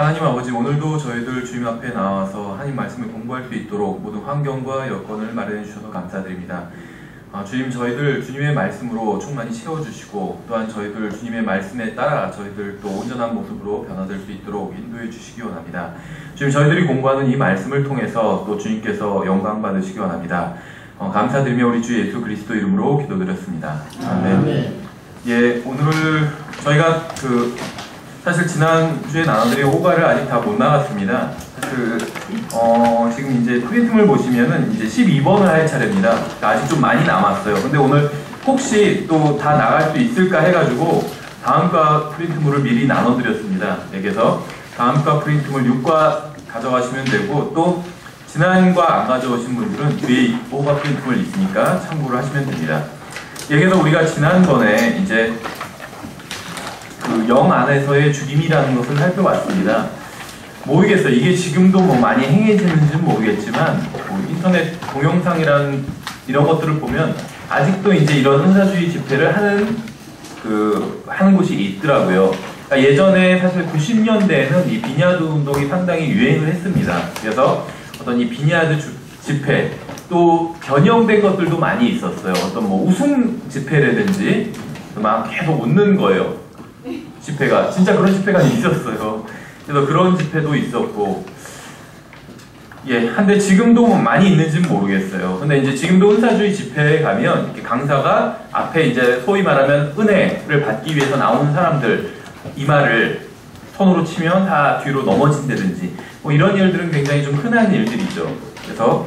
하나님 아버지, 오늘도 저희들 주님 앞에 나와서 하나님 말씀을 공부할 수 있도록 모든 환경과 여건을 마련해 주셔서 감사드립니다. 주님, 저희들 주님의 말씀으로 충만히 채워주시고, 또한 저희들 주님의 말씀에 따라 저희들 또 온전한 모습으로 변화될 수 있도록 인도해 주시기 원합니다. 주님, 저희들이 공부하는 이 말씀을 통해서 또 주님께서 영광 받으시기 원합니다. 감사드리며 우리 주 예수 그리스도 이름으로 기도드렸습니다. 아멘. 예, 오늘 저희가 사실 지난주에 나눠드린 호가를 아직 다 못 나갔습니다. 사실 지금 이제 프린트물 보시면은 이제 12번을 할 차례입니다. 아직 좀 많이 남았어요. 근데 오늘 혹시 또 다 나갈 수 있을까 해가지고 다음과 프린트물을 미리 나눠드렸습니다. 그래서 다음과 프린트물 6과 가져가시면 되고, 또 지난과 안 가져오신 분들은 뒤에 호가 프린트물 있으니까 참고를 하시면 됩니다. 그래서 우리가 지난번에 이제 영 안에서의 죽임이라는 것을 살펴봤습니다. 모르겠어요. 이게 지금도 뭐 많이 행해지는지는 모르겠지만, 인터넷 동영상이란 이런 것들을 보면 아직도 이제 이런 은사주의 집회를 하는 곳이 있더라고요. 그러니까 예전에 사실 90년대에는 이 비냐드 운동이 상당히 유행을 했습니다. 그래서 어떤 이 비냐드 집회, 또 변형된 것들도 많이 있었어요. 어떤 뭐 웃음 집회라든지 막 계속 웃는 거예요. 집회가 진짜 그런 집회가 있었어요. 그래서 그런 집회도 있었고, 한데 지금도 뭐 많이 있는지는 모르겠어요. 근데 이제 지금도 은사주의 집회에 가면 이렇게 강사가 앞에 이제 소위 말하면 은혜를 받기 위해서 나오는 사람들 이마를 손으로 치면 다 뒤로 넘어진다든지 뭐 이런 일들은 굉장히 좀 흔한 일들이죠. 그래서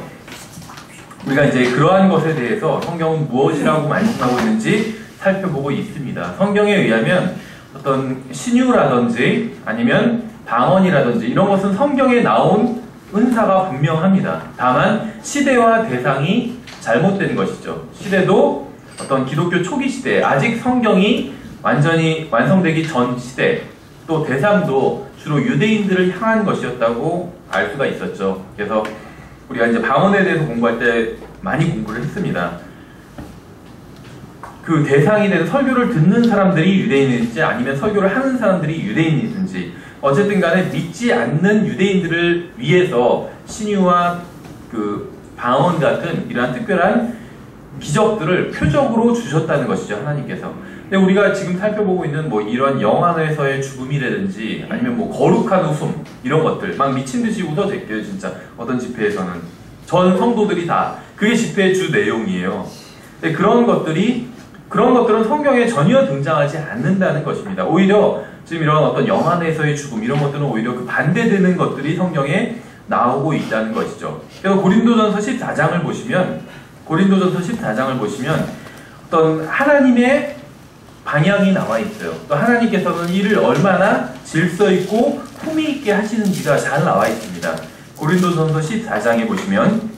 우리가 이제 그러한 것에 대해서 성경은 무엇이라고 말씀하고 있는지 살펴보고 있습니다. 성경에 의하면 어떤 신유라든지 아니면 방언이라든지 이런 것은 성경에 나온 은사가 분명합니다. 다만 시대와 대상이 잘못된 것이죠. 시대도 어떤 기독교 초기 시대, 아직 성경이 완전히 완성되기 전 시대, 또 대상도 주로 유대인들을 향한 것이었다고 알 수가 있었죠. 그래서 우리가 이제 방언에 대해서 공부할 때 많이 공부를 했습니다. 그 대상이 되는 설교를 듣는 사람들이 유대인인지 아니면 설교를 하는 사람들이 유대인이든지 어쨌든 간에 믿지 않는 유대인들을 위해서 신유와 방언 같은 이러한 특별한 기적들을 표적으로 주셨다는 것이죠, 하나님께서. 근데 우리가 지금 살펴보고 있는 뭐 이런 영 안에서의 죽음이라든지 아니면 뭐 거룩한 웃음 이런 것들 막 미친 듯이 웃어댔게요, 진짜. 어떤 집회에서는 전 성도들이 다 그게 집회의 주 내용이에요. 근데 그런 것들은 성경에 전혀 등장하지 않는다는 것입니다. 오히려 지금 이런 어떤 영 안에서의 죽음 이런 것들은 오히려 그 반대되는 것들이 성경에 나오고 있다는 것이죠. 그래서 고린도전서 14장을 보시면 어떤 하나님의 방향이 나와 있어요. 또 하나님께서는 이를 얼마나 질서 있고 품위 있게 하시는지가 잘 나와 있습니다. 고린도전서 14장에 보시면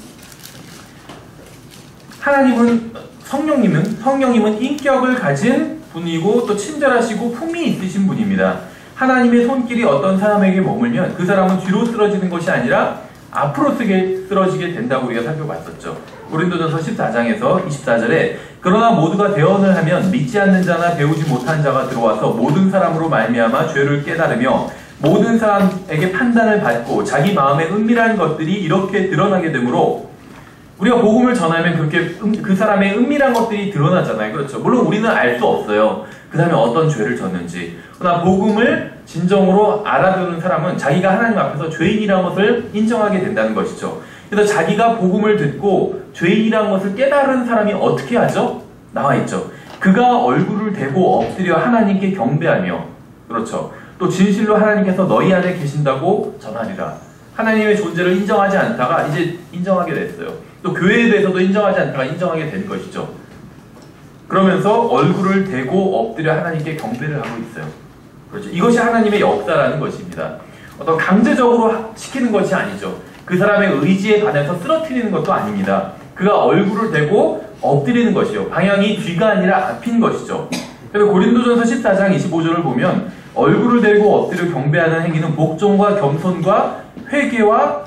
성령님은 인격을 가진 분이고 또 친절하시고 품이 있으신 분입니다. 하나님의 손길이 어떤 사람에게 머물면 그 사람은 뒤로 쓰러지는 것이 아니라 앞으로 쓰러지게 된다고 우리가 살펴봤었죠. 고린도전서 14장에서 24절에 그러나 모두가 대언을 하면 믿지 않는 자나 배우지 못한 자가 들어와서 모든 사람으로 말미암아 죄를 깨달으며 모든 사람에게 판단을 받고 자기 마음에 은밀한 것들이 이렇게 드러나게 되므로 우리가 복음을 전하면 그렇게 그 사람의 은밀한 것들이 드러나잖아요. 그렇죠. 물론 우리는 알 수 없어요. 그 다음에 어떤 죄를 졌는지. 그러나 복음을 진정으로 알아두는 사람은 자기가 하나님 앞에서 죄인이라는 것을 인정하게 된다는 것이죠. 그래서 자기가 복음을 듣고 죄인이라는 것을 깨달은 사람이 어떻게 하죠? 나와 있죠. 그가 얼굴을 대고 엎드려 하나님께 경배하며, 그렇죠. 또 진실로 하나님께서 너희 안에 계신다고 전하리라. 하나님의 존재를 인정하지 않다가 이제 인정하게 됐어요. 또 교회에 대해서도 인정하지 않다가 인정하게 된 것이죠. 그러면서 얼굴을 대고 엎드려 하나님께 경배를 하고 있어요. 그렇죠. 이것이 하나님의 역사라는 것입니다. 어떤 강제적으로 시키는 것이 아니죠. 그 사람의 의지에 반해서 쓰러뜨리는 것도 아닙니다. 그가 얼굴을 대고 엎드리는 것이요. 방향이 뒤가 아니라 앞인 것이죠. 그래서 고린도전서 14장 25절을 보면 얼굴을 대고 엎드려 경배하는 행위는 복종과 겸손과 회개와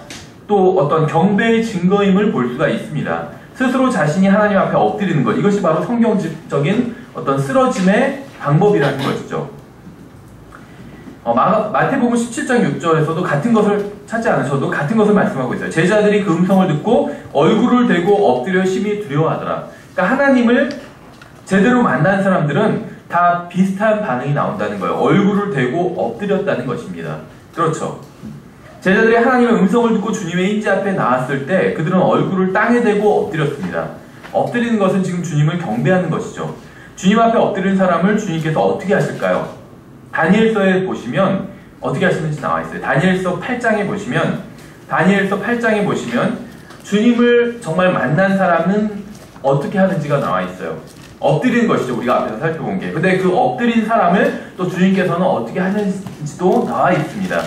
또 어떤 경배의 증거임을 볼 수가 있습니다. 스스로 자신이 하나님 앞에 엎드리는 것, 이것이 바로 성경적인 어떤 쓰러짐의 방법이라는 것이죠. 마태복음 17장 6절에서도 같은 것을 찾지 않으셔도 같은 것을 말씀하고 있어요. 제자들이 그 음성을 듣고 얼굴을 대고 엎드려 심히 두려워하더라. 그러니까 하나님을 제대로 만난 사람들은 다 비슷한 반응이 나온다는 거예요. 얼굴을 대고 엎드렸다는 것입니다. 그렇죠. 제자들이 하나님의 음성을 듣고 주님의 임재 앞에 나왔을 때 그들은 얼굴을 땅에 대고 엎드렸습니다. 엎드리는 것은 지금 주님을 경배하는 것이죠. 주님 앞에 엎드린 사람을 주님께서 어떻게 하실까요? 다니엘서에 보시면 어떻게 하시는지 나와 있어요. 다니엘서 8장에 보시면 주님을 정말 만난 사람은 어떻게 하는지가 나와 있어요. 엎드리는 것이죠. 우리가 앞에서 살펴본 게. 근데 그 엎드린 사람을 또 주님께서는 어떻게 하는지도 나와 있습니다.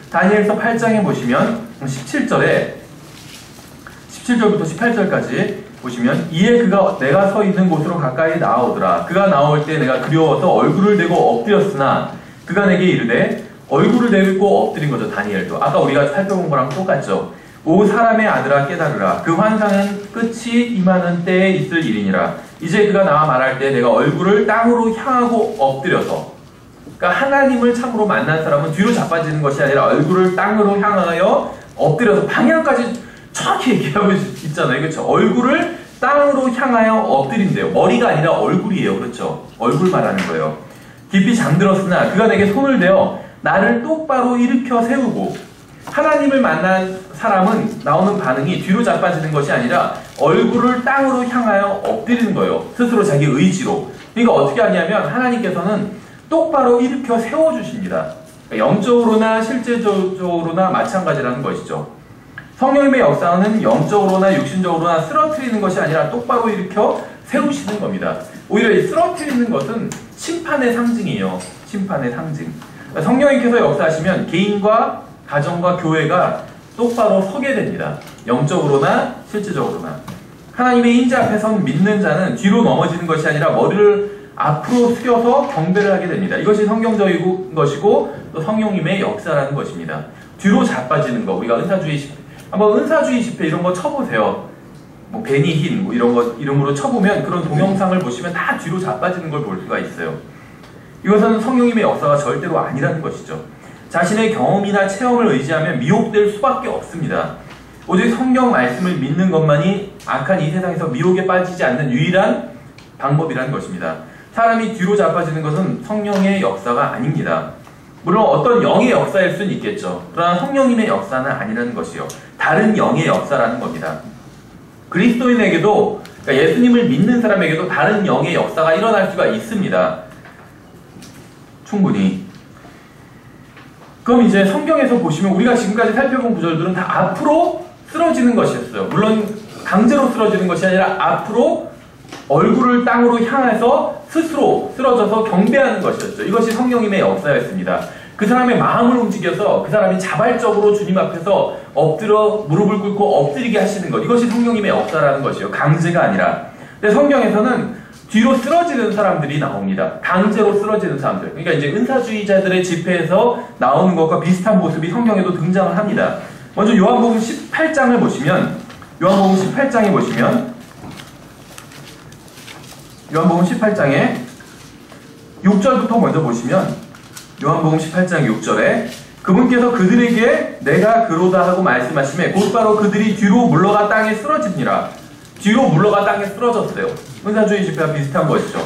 다니엘서 8장에 보시면 17절부터 18절까지 보시면 이에 그가 내가 서 있는 곳으로 가까이 나아오더라. 그가 나올 때 내가 두려워서 얼굴을 대고 엎드렸으나 그가 내게 이르되 얼굴을 대고 엎드린 거죠. 다니엘도. 아까 우리가 살펴본 거랑 똑같죠. 오 사람의 아들아 깨달으라. 그 환상은 끝이 임하는 때에 있을 일이니라. 이제 그가 나와 말할 때 내가 얼굴을 땅으로 향하고 엎드려서, 그러니까 하나님을 참으로 만난 사람은 뒤로 자빠지는 것이 아니라 얼굴을 땅으로 향하여 엎드려서 방향까지 정확히 얘기하고 있잖아요. 그렇죠? 얼굴을 땅으로 향하여 엎드린대요. 머리가 아니라 얼굴이에요. 그렇죠? 얼굴 말하는 거예요. 깊이 잠들었으나 그가 내게 손을 대어 나를 똑바로 일으켜 세우고, 하나님을 만난 사람은 나오는 반응이 뒤로 자빠지는 것이 아니라 얼굴을 땅으로 향하여 엎드리는 거예요. 스스로 자기 의지로. 그러니까 어떻게 하냐면 하나님께서는 똑바로 일으켜 세워주십니다. 그러니까 영적으로나 실제적으로나 마찬가지라는 것이죠. 성령님의 역사는 영적으로나 육신적으로나 쓰러뜨리는 것이 아니라 똑바로 일으켜 세우시는 겁니다. 오히려 이 쓰러뜨리는 것은 심판의 상징이에요. 심판의 상징. 그러니까 성령님께서 역사하시면 개인과 가정과 교회가 똑바로 서게 됩니다. 영적으로나 실제적으로나. 하나님의 임재 앞에 선 믿는 자는 뒤로 넘어지는 것이 아니라 머리를 앞으로 숙여서 경배를 하게 됩니다. 이것이 성경적인 것이고 또 성령님의 역사라는 것입니다. 뒤로 자빠지는 거, 우리가 은사주의 집회, 한번 은사주의 집회 이런 거 쳐보세요. 뭐 베니힌 뭐 이런 거 이름으로 쳐보면 그런 동영상을 보시면 다 뒤로 자빠지는 걸 볼 수가 있어요. 이것은 성령님의 역사가 절대로 아니라는 것이죠. 자신의 경험이나 체험을 의지하면 미혹될 수밖에 없습니다. 오직 성경 말씀을 믿는 것만이 악한 이 세상에서 미혹에 빠지지 않는 유일한 방법이라는 것입니다. 사람이 뒤로 자빠지는 것은 성령의 역사가 아닙니다. 물론 어떤 영의 역사일 수는 있겠죠. 그러나 성령님의 역사는 아니라는 것이요. 다른 영의 역사라는 겁니다. 그리스도인에게도, 그러니까 예수님을 믿는 사람에게도 다른 영의 역사가 일어날 수가 있습니다. 충분히. 그럼 이제 성경에서 보시면 우리가 지금까지 살펴본 구절들은 다 앞으로 쓰러지는 것이었어요. 물론 강제로 쓰러지는 것이 아니라 앞으로 얼굴을 땅으로 향해서 스스로 쓰러져서 경배하는 것이었죠. 이것이 성령님의 역사였습니다. 그 사람의 마음을 움직여서 그 사람이 자발적으로 주님 앞에서 엎드려 무릎을 꿇고 엎드리게 하시는 것. 이것이 성령님의 역사라는 것이에요. 강제가 아니라. 근데 성경에서는 뒤로 쓰러지는 사람들이 나옵니다. 강제로 쓰러지는 사람들. 그러니까 이제 은사주의자들의 집회에서 나오는 것과 비슷한 모습이 성경에도 등장을 합니다. 먼저 요한복음 18장을 보시면, 요한복음 18장에 6절부터 먼저 보시면, 요한복음 18장 6절에 그분께서 그들에게 내가 그로다 하고 말씀하시매 곧바로 그들이 뒤로 물러가 땅에 쓰러집니다. 뒤로 물러가 땅에 쓰러졌어요. 은사주의 집회와 비슷한 것이죠.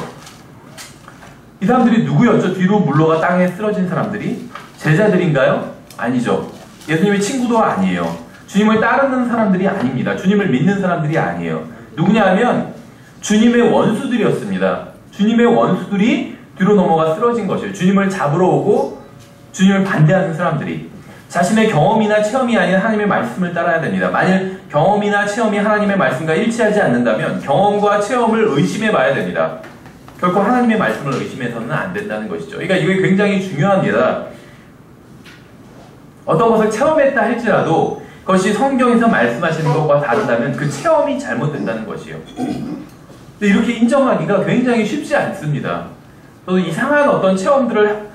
이 사람들이 누구였죠? 뒤로 물러가 땅에 쓰러진 사람들이? 제자들인가요? 아니죠. 예수님의 친구도 아니에요. 주님을 따르는 사람들이 아닙니다. 주님을 믿는 사람들이 아니에요. 누구냐 하면 주님의 원수들이었습니다. 주님의 원수들이 뒤로 넘어가 쓰러진 것이에요. 주님을 잡으러 오고 주님을 반대하는 사람들이. 자신의 경험이나 체험이 아닌 하나님의 말씀을 따라야 됩니다. 만일 경험이나 체험이 하나님의 말씀과 일치하지 않는다면 경험과 체험을 의심해 봐야 됩니다. 결코 하나님의 말씀을 의심해서는 안 된다는 것이죠. 그러니까 이게 굉장히 중요합니다. 어떤 것을 체험했다 할지라도 그것이 성경에서 말씀하시는 것과 다르다면 그 체험이 잘못된다는 것이에요. 근데 이렇게 인정하기가 굉장히 쉽지 않습니다. 저도 이상한 어떤 체험들을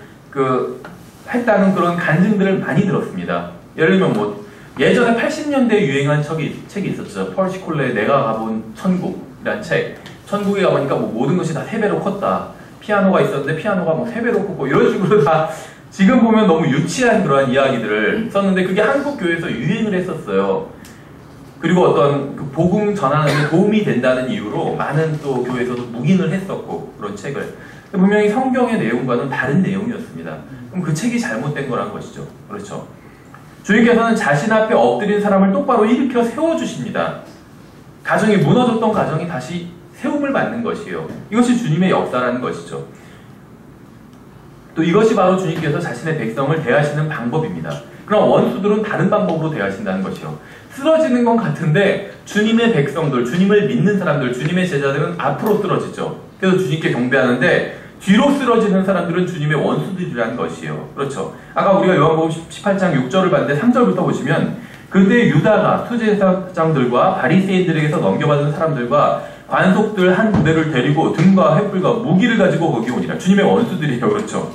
했다는 그런 간증들을 많이 들었습니다. 예를 들면 뭐 예전에 80년대에 유행한 책이 있었죠. 펄시 콜레의 내가 가본 천국이라는 책. 천국에 가보니까 뭐 모든 것이 다 3배로 컸다. 피아노가 있었는데 피아노가 뭐 3배로 컸고 이런 식으로 다 지금 보면 너무 유치한 그러한 이야기들을 썼는데 그게 한국 교회에서 유행을 했었어요. 그리고 어떤 그 복음 전하는 데 도움이 된다는 이유로 많은 또 교회에서도 묵인을 했었고 그런 책을 분명히 성경의 내용과는 다른 내용이었습니다. 그럼 그 책이 잘못된 거란 것이죠. 그렇죠. 주님께서는 자신 앞에 엎드린 사람을 똑바로 일으켜 세워주십니다. 가정이 무너졌던 가정이 다시 세움을 받는 것이에요. 이것이 주님의 역사라는 것이죠. 또 이것이 바로 주님께서 자신의 백성을 대하시는 방법입니다. 그럼 원수들은 다른 방법으로 대하신다는 것이요. 쓰러지는 건 같은데 주님의 백성들, 주님을 믿는 사람들, 주님의 제자들은 앞으로 쓰러지죠. 그래서 주님께 경배하는데 뒤로 쓰러지는 사람들은 주님의 원수들이라는 것이에요. 그렇죠. 아까 우리가 요한복음 18장 6절을 봤는데 3절부터 보시면 그때 유다가 수제사장들과 바리새인들에게서 넘겨받은 사람들과 관속들 한 부대를 데리고 등과 횃불과 무기를 가지고 거기 오니라. 주님의 원수들이에요. 그렇죠.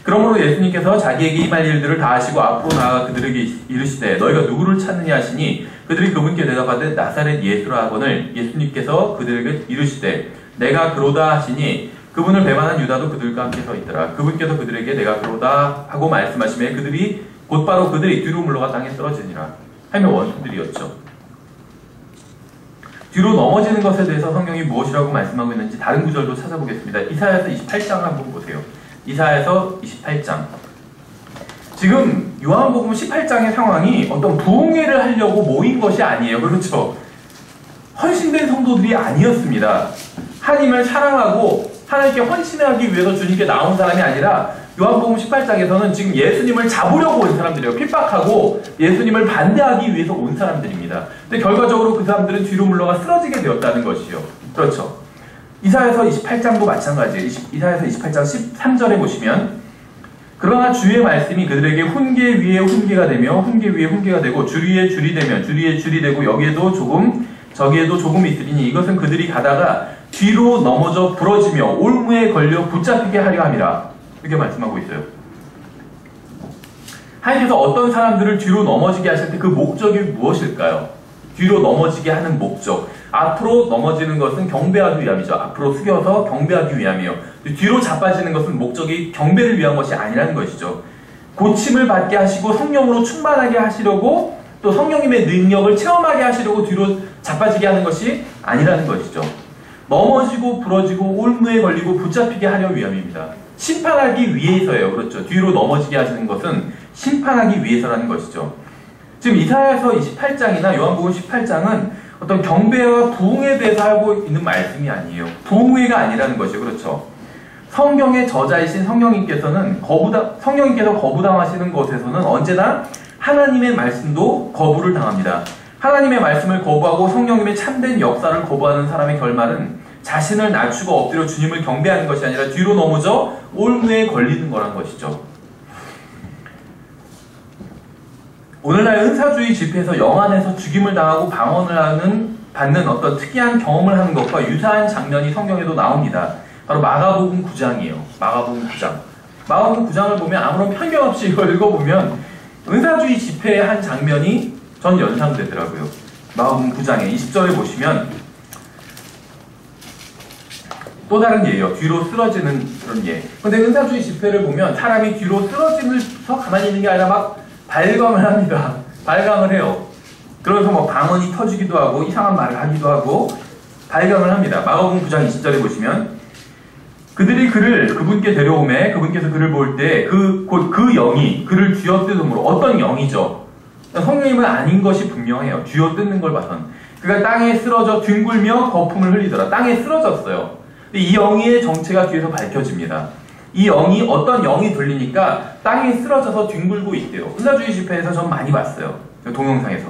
그러므로 예수님께서 자기에게 임할 일들을 다 하시고 앞으로 나아가 그들에게 이르시되 너희가 누구를 찾느냐 하시니 그들이 그분께 대답하되 나사렛 예수라 하거늘 예수님께서 그들에게 이르시되 내가 그로다 하시니 그분을 배반한 유다도 그들과 함께 서 있더라. 그분께서 그들에게 내가 그로다 하고 말씀하시매 그들이 곧바로 그들이 뒤로 물러가 땅에 쓰러지니라. 하며 원수들이었죠. 뒤로 넘어지는 것에 대해서 성경이 무엇이라고 말씀하고 있는지 다른 구절도 찾아보겠습니다. 이사야서 28장 한번 보세요. 이사야서 28장. 지금 요한복음 18장의 상황이 어떤 부흥회를 하려고 모인 것이 아니에요. 그렇죠? 헌신된 성도들이 아니었습니다. 하나님을 사랑하고 하나님께 헌신하기 위해서 주님께 나온 사람이 아니라 요한복음 18장에서는 지금 예수님을 잡으려고 온 사람들이에요. 핍박하고 예수님을 반대하기 위해서 온 사람들입니다. 근데 결과적으로 그 사람들은 뒤로 물러가 쓰러지게 되었다는 것이요. 그렇죠. 이사야서 28장도 마찬가지예요. 이사야서 28장 13절에 보시면 그러나 주의 말씀이 그들에게 훈계 위에 훈계가 되며 훈계 위에 훈계가 되고 줄 위에 줄이 되며 줄 위에 줄이 되고 여기에도 조금 저기에도 조금 있으리니 이것은 그들이 가다가 뒤로 넘어져 부러지며 올무에 걸려 붙잡히게 하려 함이라. 이렇게 말씀하고 있어요. 하나님께서 어떤 사람들을 뒤로 넘어지게 하실 때 그 목적이 무엇일까요? 뒤로 넘어지게 하는 목적. 앞으로 넘어지는 것은 경배하기 위함이죠. 앞으로 숙여서 경배하기 위함이요. 뒤로 자빠지는 것은 목적이 경배를 위한 것이 아니라는 것이죠. 고침을 받게 하시고 성령으로 충만하게 하시려고 또 성령님의 능력을 체험하게 하시려고 뒤로 자빠지게 하는 것이 아니라는 것이죠. 넘어지고 부러지고 올무에 걸리고 붙잡히게 하려 위함입니다. 심판하기 위해서예요. 그렇죠. 뒤로 넘어지게 하시는 것은 심판하기 위해서라는 것이죠. 지금 이사야서 28장이나 요한복음 18장은 어떤 경배와 부흥에 대해서 하고 있는 말씀이 아니에요. 부흥회가 아니라는 것이죠. 그렇죠. 성경의 저자이신 성령님께서 거부당하시는 것에서는 언제나 하나님의 말씀도 거부를 당합니다. 하나님의 말씀을 거부하고 성령님의 참된 역사를 거부하는 사람의 결말은 자신을 낮추고 엎드려 주님을 경배하는 것이 아니라 뒤로 넘어져 올무에 걸리는 거란 것이죠. 오늘날 은사주의 집회에서 영안에서 죽임을 당하고 방언을 받는 어떤 특이한 경험을 하는 것과 유사한 장면이 성경에도 나옵니다. 바로 마가복음 9장이에요. 마가복음 9장. 마가복음 9장을 보면 아무런 편견 없이 이걸 읽어보면 은사주의 집회의 한 장면이 전 연상되더라고요. 마가복음 9장에 20절에 보시면 또 다른 예예요. 뒤로 쓰러지는 그런 예. 근데 은사주의 집회를 보면 사람이 뒤로 쓰러지면서 가만히 있는 게 아니라 막 발광을 합니다. 발광을 해요. 그러면서 뭐 방언이 터지기도 하고 이상한 말을 하기도 하고 발광을 합니다. 마가복음 9장 20절에 보시면 그들이 그를 그분께 데려오매 그분께서 그를 볼 때 곧 그 영이 그를 쥐어뜯음으로 어떤 영이죠? 성령님은 아닌 것이 분명해요. 쥐어뜯는 걸 봐선. 그가 땅에 쓰러져 뒹굴며 거품을 흘리더라. 땅에 쓰러졌어요. 이 영의 정체가 뒤에서 밝혀집니다. 이 영이 어떤 영이 들리니까 땅에 쓰러져서 뒹굴고 있대요. 은사주의 집회에서 전 많이 봤어요. 동영상에서.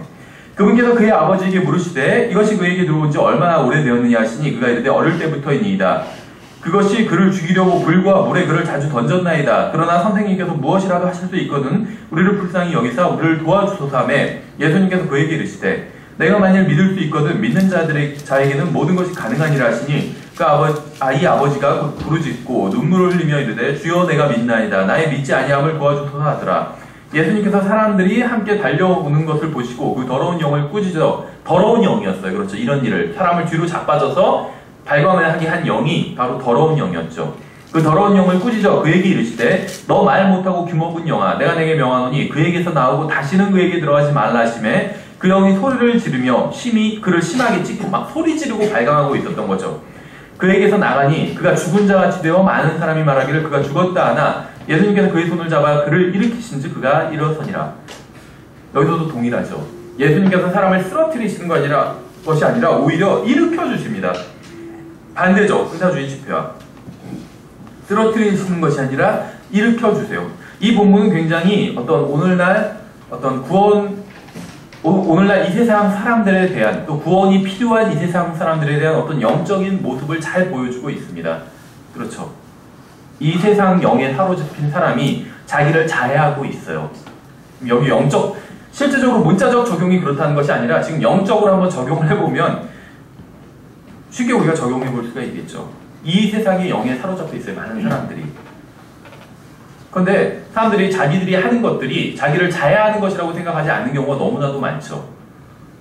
그분께서 그의 아버지에게 물으시되 이것이 그에게 들어온 지 얼마나 오래되었느냐 하시니 그가 이르되 어릴 때부터이니이다. 그것이 그를 죽이려고 불과 물에 그를 자주 던졌나이다. 그러나 선생님께서 무엇이라도 하실 수 있거든 우리를 불쌍히 여기사 우리를 도와주소서 하며 예수님께서 그에게 이르시되 내가 만일 믿을 수 있거든 믿는 자에게는 모든 것이 가능하니라 하시니 그 아이 아버지가 부르짖고 눈물을 흘리며 이르되 주여 내가 믿나이다. 나의 믿지 아니함을 도와주소서 하더라. 예수님께서 사람들이 함께 달려오는 것을 보시고 그 더러운 영을 꾸짖어 더러운 영이었어요. 그렇죠. 이런 일을 사람을 뒤로 자빠져서 발광을 하게 한 영이 바로 더러운 영이었죠. 그 더러운 영을 꾸짖어 그에게 이르시되 너 말 못하고 귀먹은 영아 내가 내게 명하노니 그에게서 나오고 다시는 그에게 들어가지 말라 하시매 그 영이 소리를 지르며 심히 그를 심하게 찢고 막 소리 지르고 발광하고 있었던 거죠. 그에게서 나가니 그가 죽은 자같이 되어 많은 사람이 말하기를 그가 죽었다 하나 예수님께서 그의 손을 잡아 그를 일으키신즉 그가 일어서니라. 여기서도 동일하죠. 예수님께서 사람을 쓰러뜨리시는 것이 아니라 오히려 일으켜 주십니다. 반대죠. 은사주의 집회와 쓰러뜨리시는 것이 아니라 일으켜 주세요. 이 본문은 굉장히 오늘날 이 세상 사람들에 대한 또 구원이 필요한 이 세상 사람들에 대한 어떤 영적인 모습을 잘 보여주고 있습니다. 그렇죠. 이 세상 영에 사로잡힌 사람이 자기를 자해하고 있어요. 여기 실제적으로 문자적 적용이 그렇다는 것이 아니라 지금 영적으로 한번 적용을 해보면 쉽게 우리가 적용해 볼 수가 있겠죠. 이 세상의 영에 사로잡혀 있어요. 많은 사람들이. 그런데 사람들이 자기들이 하는 것들이 자기를 자해하는 것이라고 생각하지 않는 경우가 너무나도 많죠.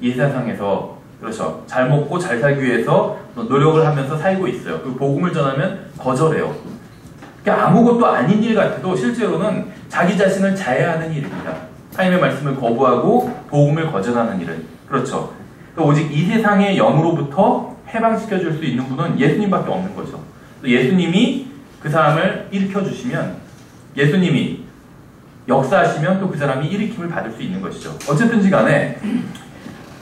이 세상에서 그렇죠. 잘 먹고 잘 살기 위해서 노력을 하면서 살고 있어요. 그 복음을 전하면 거절해요. 그러니까 아무것도 아닌 일 같아도 실제로는 자기 자신을 자해하는 일입니다. 하나님의 말씀을 거부하고 복음을 거절하는 일은. 그렇죠. 오직 이 세상의 영으로부터 해방시켜줄 수 있는 분은 예수님밖에 없는 거죠. 또 예수님이 그 사람을 일으켜주시면 예수님이 역사하시면 또 그 사람이 일으킴을 받을 수 있는 것이죠. 어쨌든지 간에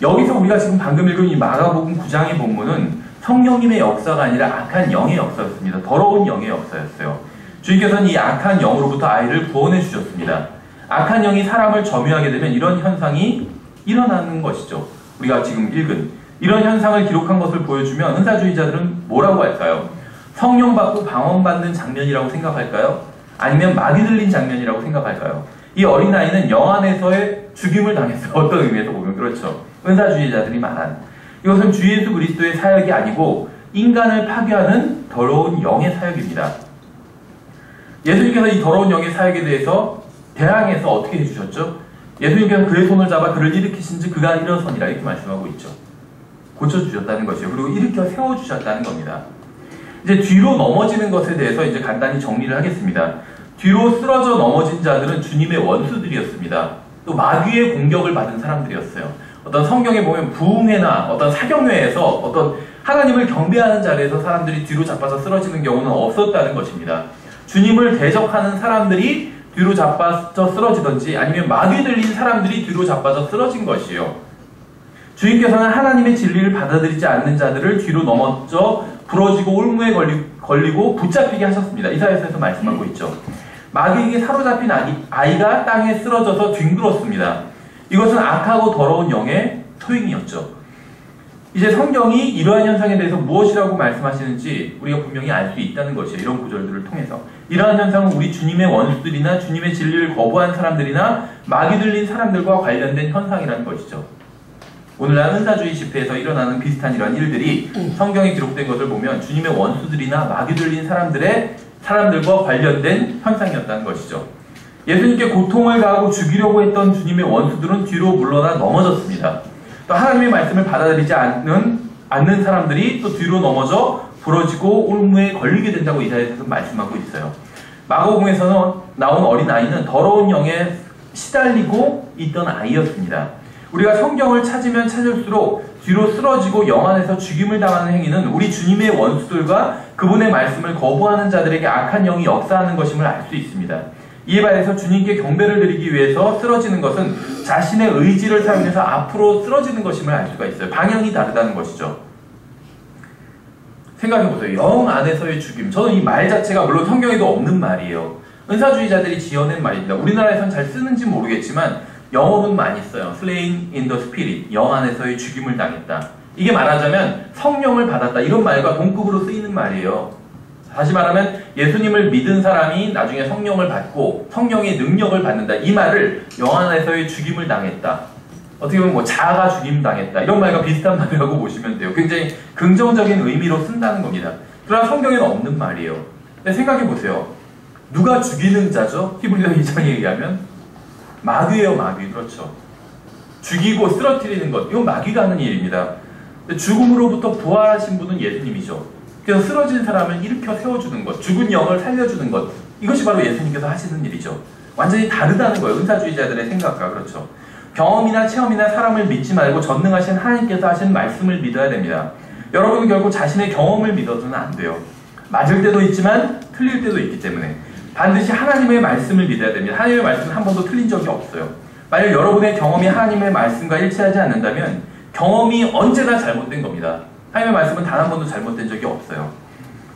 여기서 우리가 지금 방금 읽은 이 마가복음 9장의 본문은 성령님의 역사가 아니라 악한 영의 역사였습니다. 더러운 영의 역사였어요. 주님께서는 이 악한 영으로부터 아이를 구원해 주셨습니다. 악한 영이 사람을 점유하게 되면 이런 현상이 일어나는 것이죠. 우리가 지금 읽은 이런 현상을 기록한 것을 보여주면 은사주의자들은 뭐라고 할까요? 성령 받고 방언받는 장면이라고 생각할까요? 아니면 마귀 들린 장면이라고 생각할까요? 이 어린아이는 영 안에서의 죽임을 당했어요. 어떤 의미에서 보면 그렇죠. 은사주의자들이 말한 이것은 주 예수 그리스도의 사역이 아니고 인간을 파괴하는 더러운 영의 사역입니다. 예수님께서 이 더러운 영의 사역에 대해서 대항해서 어떻게 해주셨죠? 예수님께서 그의 손을 잡아 그를 일으키신즉 그가 일어서니라 이렇게 말씀하고 있죠. 고쳐주셨다는 것이요. 그리고 일으켜 세워주셨다는 겁니다. 이제 뒤로 넘어지는 것에 대해서 이제 간단히 정리를 하겠습니다. 뒤로 쓰러져 넘어진 자들은 주님의 원수들이었습니다. 또 마귀의 공격을 받은 사람들이었어요. 어떤 성경에 보면 부흥회나 어떤 사경회에서 어떤 하나님을 경배하는 자리에서 사람들이 뒤로 자빠져 쓰러지는 경우는 없었다는 것입니다. 주님을 대적하는 사람들이 뒤로 자빠져 쓰러지든지 아니면 마귀 들린 사람들이 뒤로 자빠져 쓰러진 것이요. 주님께서는 하나님의 진리를 받아들이지 않는 자들을 뒤로 넘어져 부러지고 올무에 걸리고 붙잡히게 하셨습니다. 이사야서에서 말씀하고 있죠. 마귀에게 사로잡힌 아이가 땅에 쓰러져서 뒹굴었습니다. 이것은 악하고 더러운 영의 소행이었죠. 이제 성경이 이러한 현상에 대해서 무엇이라고 말씀하시는지 우리가 분명히 알 수 있다는 것이에요. 이런 구절들을 통해서. 이러한 현상은 우리 주님의 원수들이나 주님의 진리를 거부한 사람들이나 마귀 들린 사람들과 관련된 현상이라는 것이죠. 오늘날 은사주의 집회에서 일어나는 비슷한 이러한 일들이 성경에 기록된 것을 보면 주님의 원수들이나 마귀 들린 사람들과 관련된 현상이었다는 것이죠. 예수님께 고통을 가하고 죽이려고 했던 주님의 원수들은 뒤로 물러나 넘어졌습니다. 또 하나님의 말씀을 받아들이지 않는 사람들이 또 뒤로 넘어져 부러지고 올무에 걸리게 된다고 이사야서는 말씀하고 있어요. 마가복음에서는 나온 어린아이는 더러운 영에 시달리고 있던 아이였습니다. 우리가 성경을 찾으면 찾을수록 뒤로 쓰러지고 영 안에서 죽임을 당하는 행위는 우리 주님의 원수들과 그분의 말씀을 거부하는 자들에게 악한 영이 역사하는 것임을 알 수 있습니다. 이에 반해서 주님께 경배를 드리기 위해서 쓰러지는 것은 자신의 의지를 사용해서 앞으로 쓰러지는 것임을 알 수가 있어요. 방향이 다르다는 것이죠. 생각해보세요. 영 안에서의 죽임. 저는 이 말 자체가 물론 성경에도 없는 말이에요. 은사주의자들이 지어낸 말입니다. 우리나라에선 잘 쓰는지 모르겠지만 영어는 많이 써요. slain in the spirit. 영 안에서의 죽임을 당했다. 이게 말하자면 성령을 받았다. 이런 말과 동급으로 쓰이는 말이에요. 다시 말하면 예수님을 믿은 사람이 나중에 성령을 받고 성령의 능력을 받는다. 이 말을 영 안에서의 죽임을 당했다. 어떻게 보면 자아가 죽임 당했다. 이런 말과 비슷한 말이라고 보시면 돼요. 굉장히 긍정적인 의미로 쓴다는 겁니다. 그러나 성경에는 없는 말이에요. 근데 생각해보세요. 누가 죽이는 자죠? 히브리서 2장에 의하면 마귀예요, 마귀. 그렇죠. 죽이고 쓰러뜨리는 것. 이건 마귀가 하는 일입니다. 죽음으로부터 부활하신 분은 예수님이죠. 그래서 쓰러진 사람을 일으켜 세워주는 것, 죽은 영을 살려주는 것, 이것이 바로 예수님께서 하시는 일이죠. 완전히 다르다는 거예요. 은사주의자들의 생각과. 그렇죠. 경험이나 체험이나 사람을 믿지 말고 전능하신 하나님께서 하신 말씀을 믿어야 됩니다. 여러분은 결국 자신의 경험을 믿어서는 안 돼요. 맞을 때도 있지만 틀릴 때도 있기 때문에 반드시 하나님의 말씀을 믿어야 됩니다. 하나님의 말씀은 한 번도 틀린 적이 없어요. 만약 여러분의 경험이 하나님의 말씀과 일치하지 않는다면 경험이 언제나 잘못된 겁니다. 하나님의 말씀은 단 한 번도 잘못된 적이 없어요.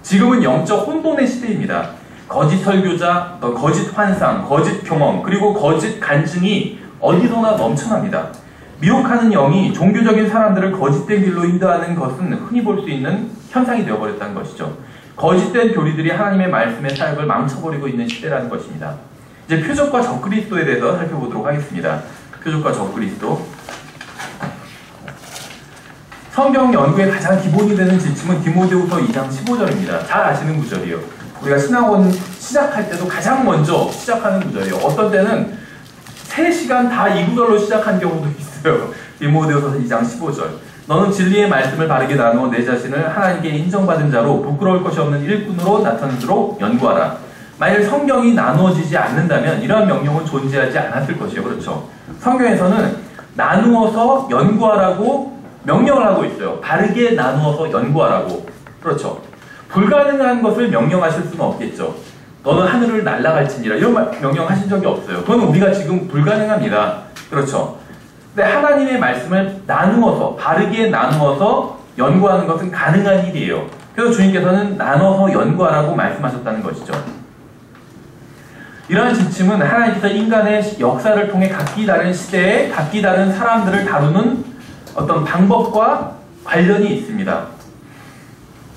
지금은 영적 혼돈의 시대입니다. 거짓 설교자, 거짓 환상, 거짓 경험, 그리고 거짓 간증이 어디서나 넘쳐납니다. 미혹하는 영이 종교적인 사람들을 거짓된 길로 인도하는 것은 흔히 볼 수 있는 현상이 되어버렸다는 것이죠. 거짓된 교리들이 하나님의 말씀의 사역을 망쳐버리고 있는 시대라는 것입니다. 이제 표적과 적그리스도에 대해서 살펴보도록 하겠습니다. 표적과 적그리스도. 성경 연구의 가장 기본이 되는 지침은 디모데후서 2장 15절입니다. 잘 아시는 구절이에요. 우리가 신학원 시작할 때도 가장 먼저 시작하는 구절이에요. 어떤 때는 3시간 다 이 구절로 시작한 경우도 있어요. 디모데후서 2장 15절. 너는 진리의 말씀을 바르게 나누어 내 자신을 하나님께 인정받은 자로 부끄러울 것이 없는 일꾼으로 나타내도록 연구하라. 만약 성경이 나누어지지 않는다면 이러한 명령은 존재하지 않았을 것이에요. 그렇죠? 성경에서는 나누어서 연구하라고 명령을 하고 있어요. 바르게 나누어서 연구하라고. 그렇죠? 불가능한 것을 명령하실 수는 없겠죠. 너는 하늘을 날아갈지니라 이런 명령하신 적이 없어요. 그건 우리가 지금 불가능합니다. 그렇죠? 근데 하나님의 말씀을 나누어서 바르게 나누어서 연구하는 것은 가능한 일이에요. 그래서 주님께서는 나눠서 연구하라고 말씀하셨다는 것이죠. 이러한 지침은 하나님께서 인간의 역사를 통해 각기 다른 시대에 각기 다른 사람들을 다루는 어떤 방법과 관련이 있습니다.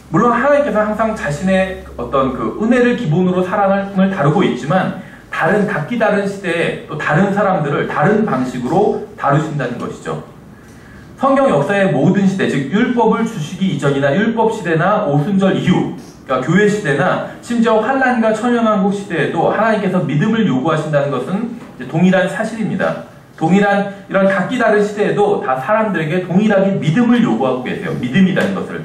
물론 하나님께서 항상 자신의 어떤 그 은혜를 기본으로 사람을 다루고 있지만 각기 다른 시대에 또 다른 사람들을 다른 방식으로 다루신다는 것이죠. 성경 역사의 모든 시대, 즉 율법을 주시기 이전이나 율법 시대나 오순절 이후, 그러니까 교회 시대나 심지어 환란과 천연왕국 시대에도 하나님께서 믿음을 요구하신다는 것은 동일한 사실입니다. 동일한 이런 각기 다른 시대에도 다 사람들에게 동일하게 믿음을 요구하고 계세요. 믿음이라는 것을.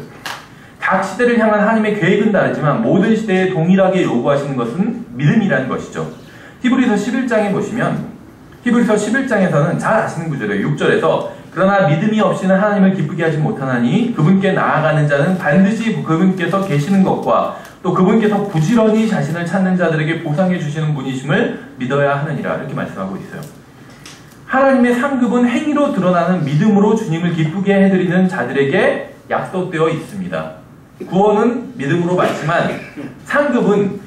각 시대를 향한 하나님의 계획은 다르지만 모든 시대에 동일하게 요구하시는 것은 믿음이라는 것이죠. 히브리서 11장에 보시면 히브리서 11장에서는 잘 아시는 구절이에요. 6절에서 그러나 믿음이 없이는 하나님을 기쁘게 하지 못하나니 그분께 나아가는 자는 반드시 그분께서 계시는 것과 또 그분께서 부지런히 자신을 찾는 자들에게 보상해 주시는 분이심을 믿어야 하느니라 이렇게 말씀하고 있어요. 하나님의 상급은 행위로 드러나는 믿음으로 주님을 기쁘게 해드리는 자들에게 약속되어 있습니다. 구원은 믿음으로 받지만 상급은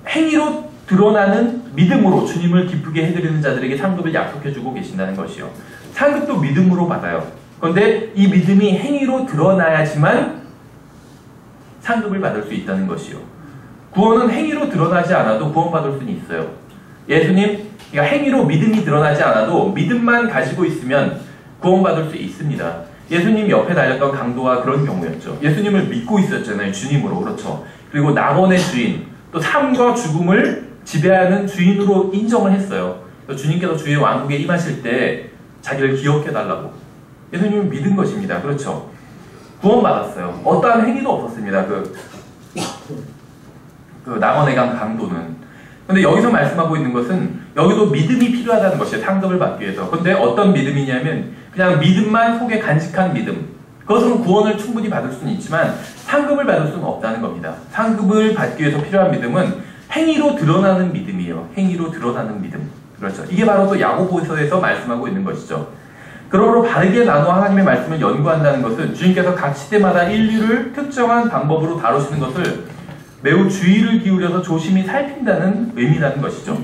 행위로 드러나는 믿음으로 주님을 기쁘게 해드리는 자들에게 상급을 약속해주고 계신다는 것이요. 상급도 믿음으로 받아요. 그런데 이 믿음이 행위로 드러나야지만 상급을 받을 수 있다는 것이요. 구원은 행위로 드러나지 않아도 구원받을 수는 있어요. 예수님, 그러니까 행위로 믿음이 드러나지 않아도 믿음만 가지고 있으면 구원받을 수 있습니다. 예수님 옆에 달렸던 강도와 그런 경우였죠. 예수님을 믿고 있었잖아요. 주님으로. 그렇죠. 그리고 낙원의 주인, 또 삶과 죽음을 지배하는 주인으로 인정을 했어요. 주님께서 주의 왕국에 임하실 때 자기를 기억해달라고. 예수님을 믿은 것입니다. 그렇죠. 구원받았어요. 어떠한 행위도 없었습니다. 그 낙원에 간 강도는. 근데 여기서 말씀하고 있는 것은 여기도 믿음이 필요하다는 것이에요. 상급을 받기 위해서. 근데 어떤 믿음이냐면 그냥 믿음만 속에 간직한 믿음. 그것으로 구원을 충분히 받을 수는 있지만 상급을 받을 수는 없다는 겁니다. 상급을 받기 위해서 필요한 믿음은 행위로 드러나는 믿음이에요. 행위로 드러나는 믿음. 그렇죠. 이게 바로 또 야고보서에서 말씀하고 있는 것이죠. 그러므로 바르게 나누어 하나님의 말씀을 연구한다는 것은 주님께서 각 시대마다 인류를 특정한 방법으로 다루시는 것을 매우 주의를 기울여서 조심히 살핀다는 의미라는 것이죠.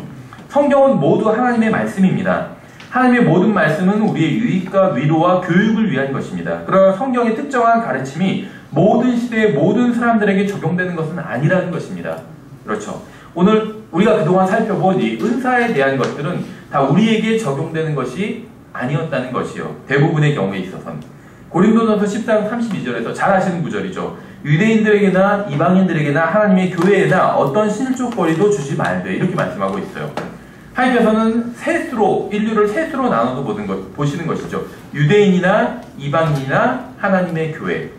성경은 모두 하나님의 말씀입니다. 하나님의 모든 말씀은 우리의 유익과 위로와 교육을 위한 것입니다. 그러나 성경의 특정한 가르침이 모든 시대의 모든 사람들에게 적용되는 것은 아니라는 것입니다. 그렇죠. 오늘 우리가 그동안 살펴본 이 은사에 대한 것들은 다 우리에게 적용되는 것이 아니었다는 것이요. 대부분의 경우에 있어서는. 고린도전서 10장 32절에서 잘 아시는 구절이죠. 유대인들에게나 이방인들에게나 하나님의 교회에나 어떤 실족거리도 주지 말되 이렇게 말씀하고 있어요. 하나님께서는 인류를 셋으로 나눠서 보시는 것이죠. 유대인이나 이방인이나 하나님의 교회.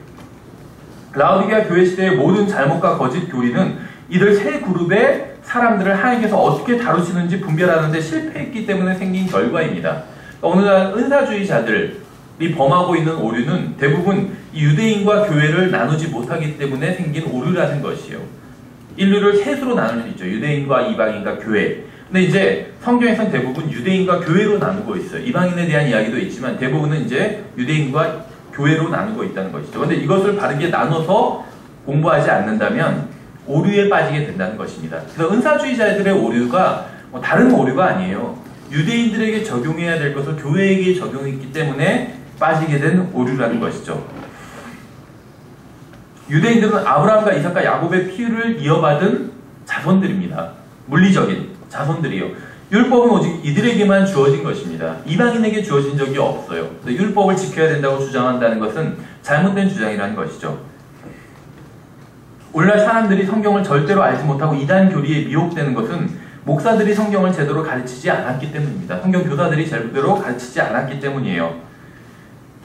라오디게아 교회 시대의 모든 잘못과 거짓 교리는 이들 세 그룹의 사람들을 하나님께서 어떻게 다루시는지 분별하는 데 실패했기 때문에 생긴 결과입니다. 오늘날 은사주의자들이 범하고 있는 오류는 대부분 유대인과 교회를 나누지 못하기 때문에 생긴 오류라는 것이요. 인류를 셋으로 나눌 수 있죠. 유대인과 이방인과 교회. 근데 이제 성경에서는 대부분 유대인과 교회로 나누고 있어요. 이방인에 대한 이야기도 있지만 대부분은 이제 유대인과 교회로 나누고 있다는 것이죠. 근데 이것을 바르게 나눠서 공부하지 않는다면 오류에 빠지게 된다는 것입니다. 그래서 은사주의자들의 오류가 다른 오류가 아니에요. 유대인들에게 적용해야 될 것을 교회에게 적용했기 때문에 빠지게 된 오류라는 것이죠. 유대인들은 아브라함과 이삭과 야곱의 피를 이어받은 자손들입니다. 물리적인 자손들이요. 율법은 오직 이들에게만 주어진 것입니다. 이방인에게 주어진 적이 없어요. 율법을 지켜야 된다고 주장한다는 것은 잘못된 주장이라는 것이죠. 오늘날 사람들이 성경을 절대로 알지 못하고 이단 교리에 미혹되는 것은 목사들이 성경을 제대로 가르치지 않았기 때문입니다. 성경 교사들이 제대로 가르치지 않았기 때문이에요.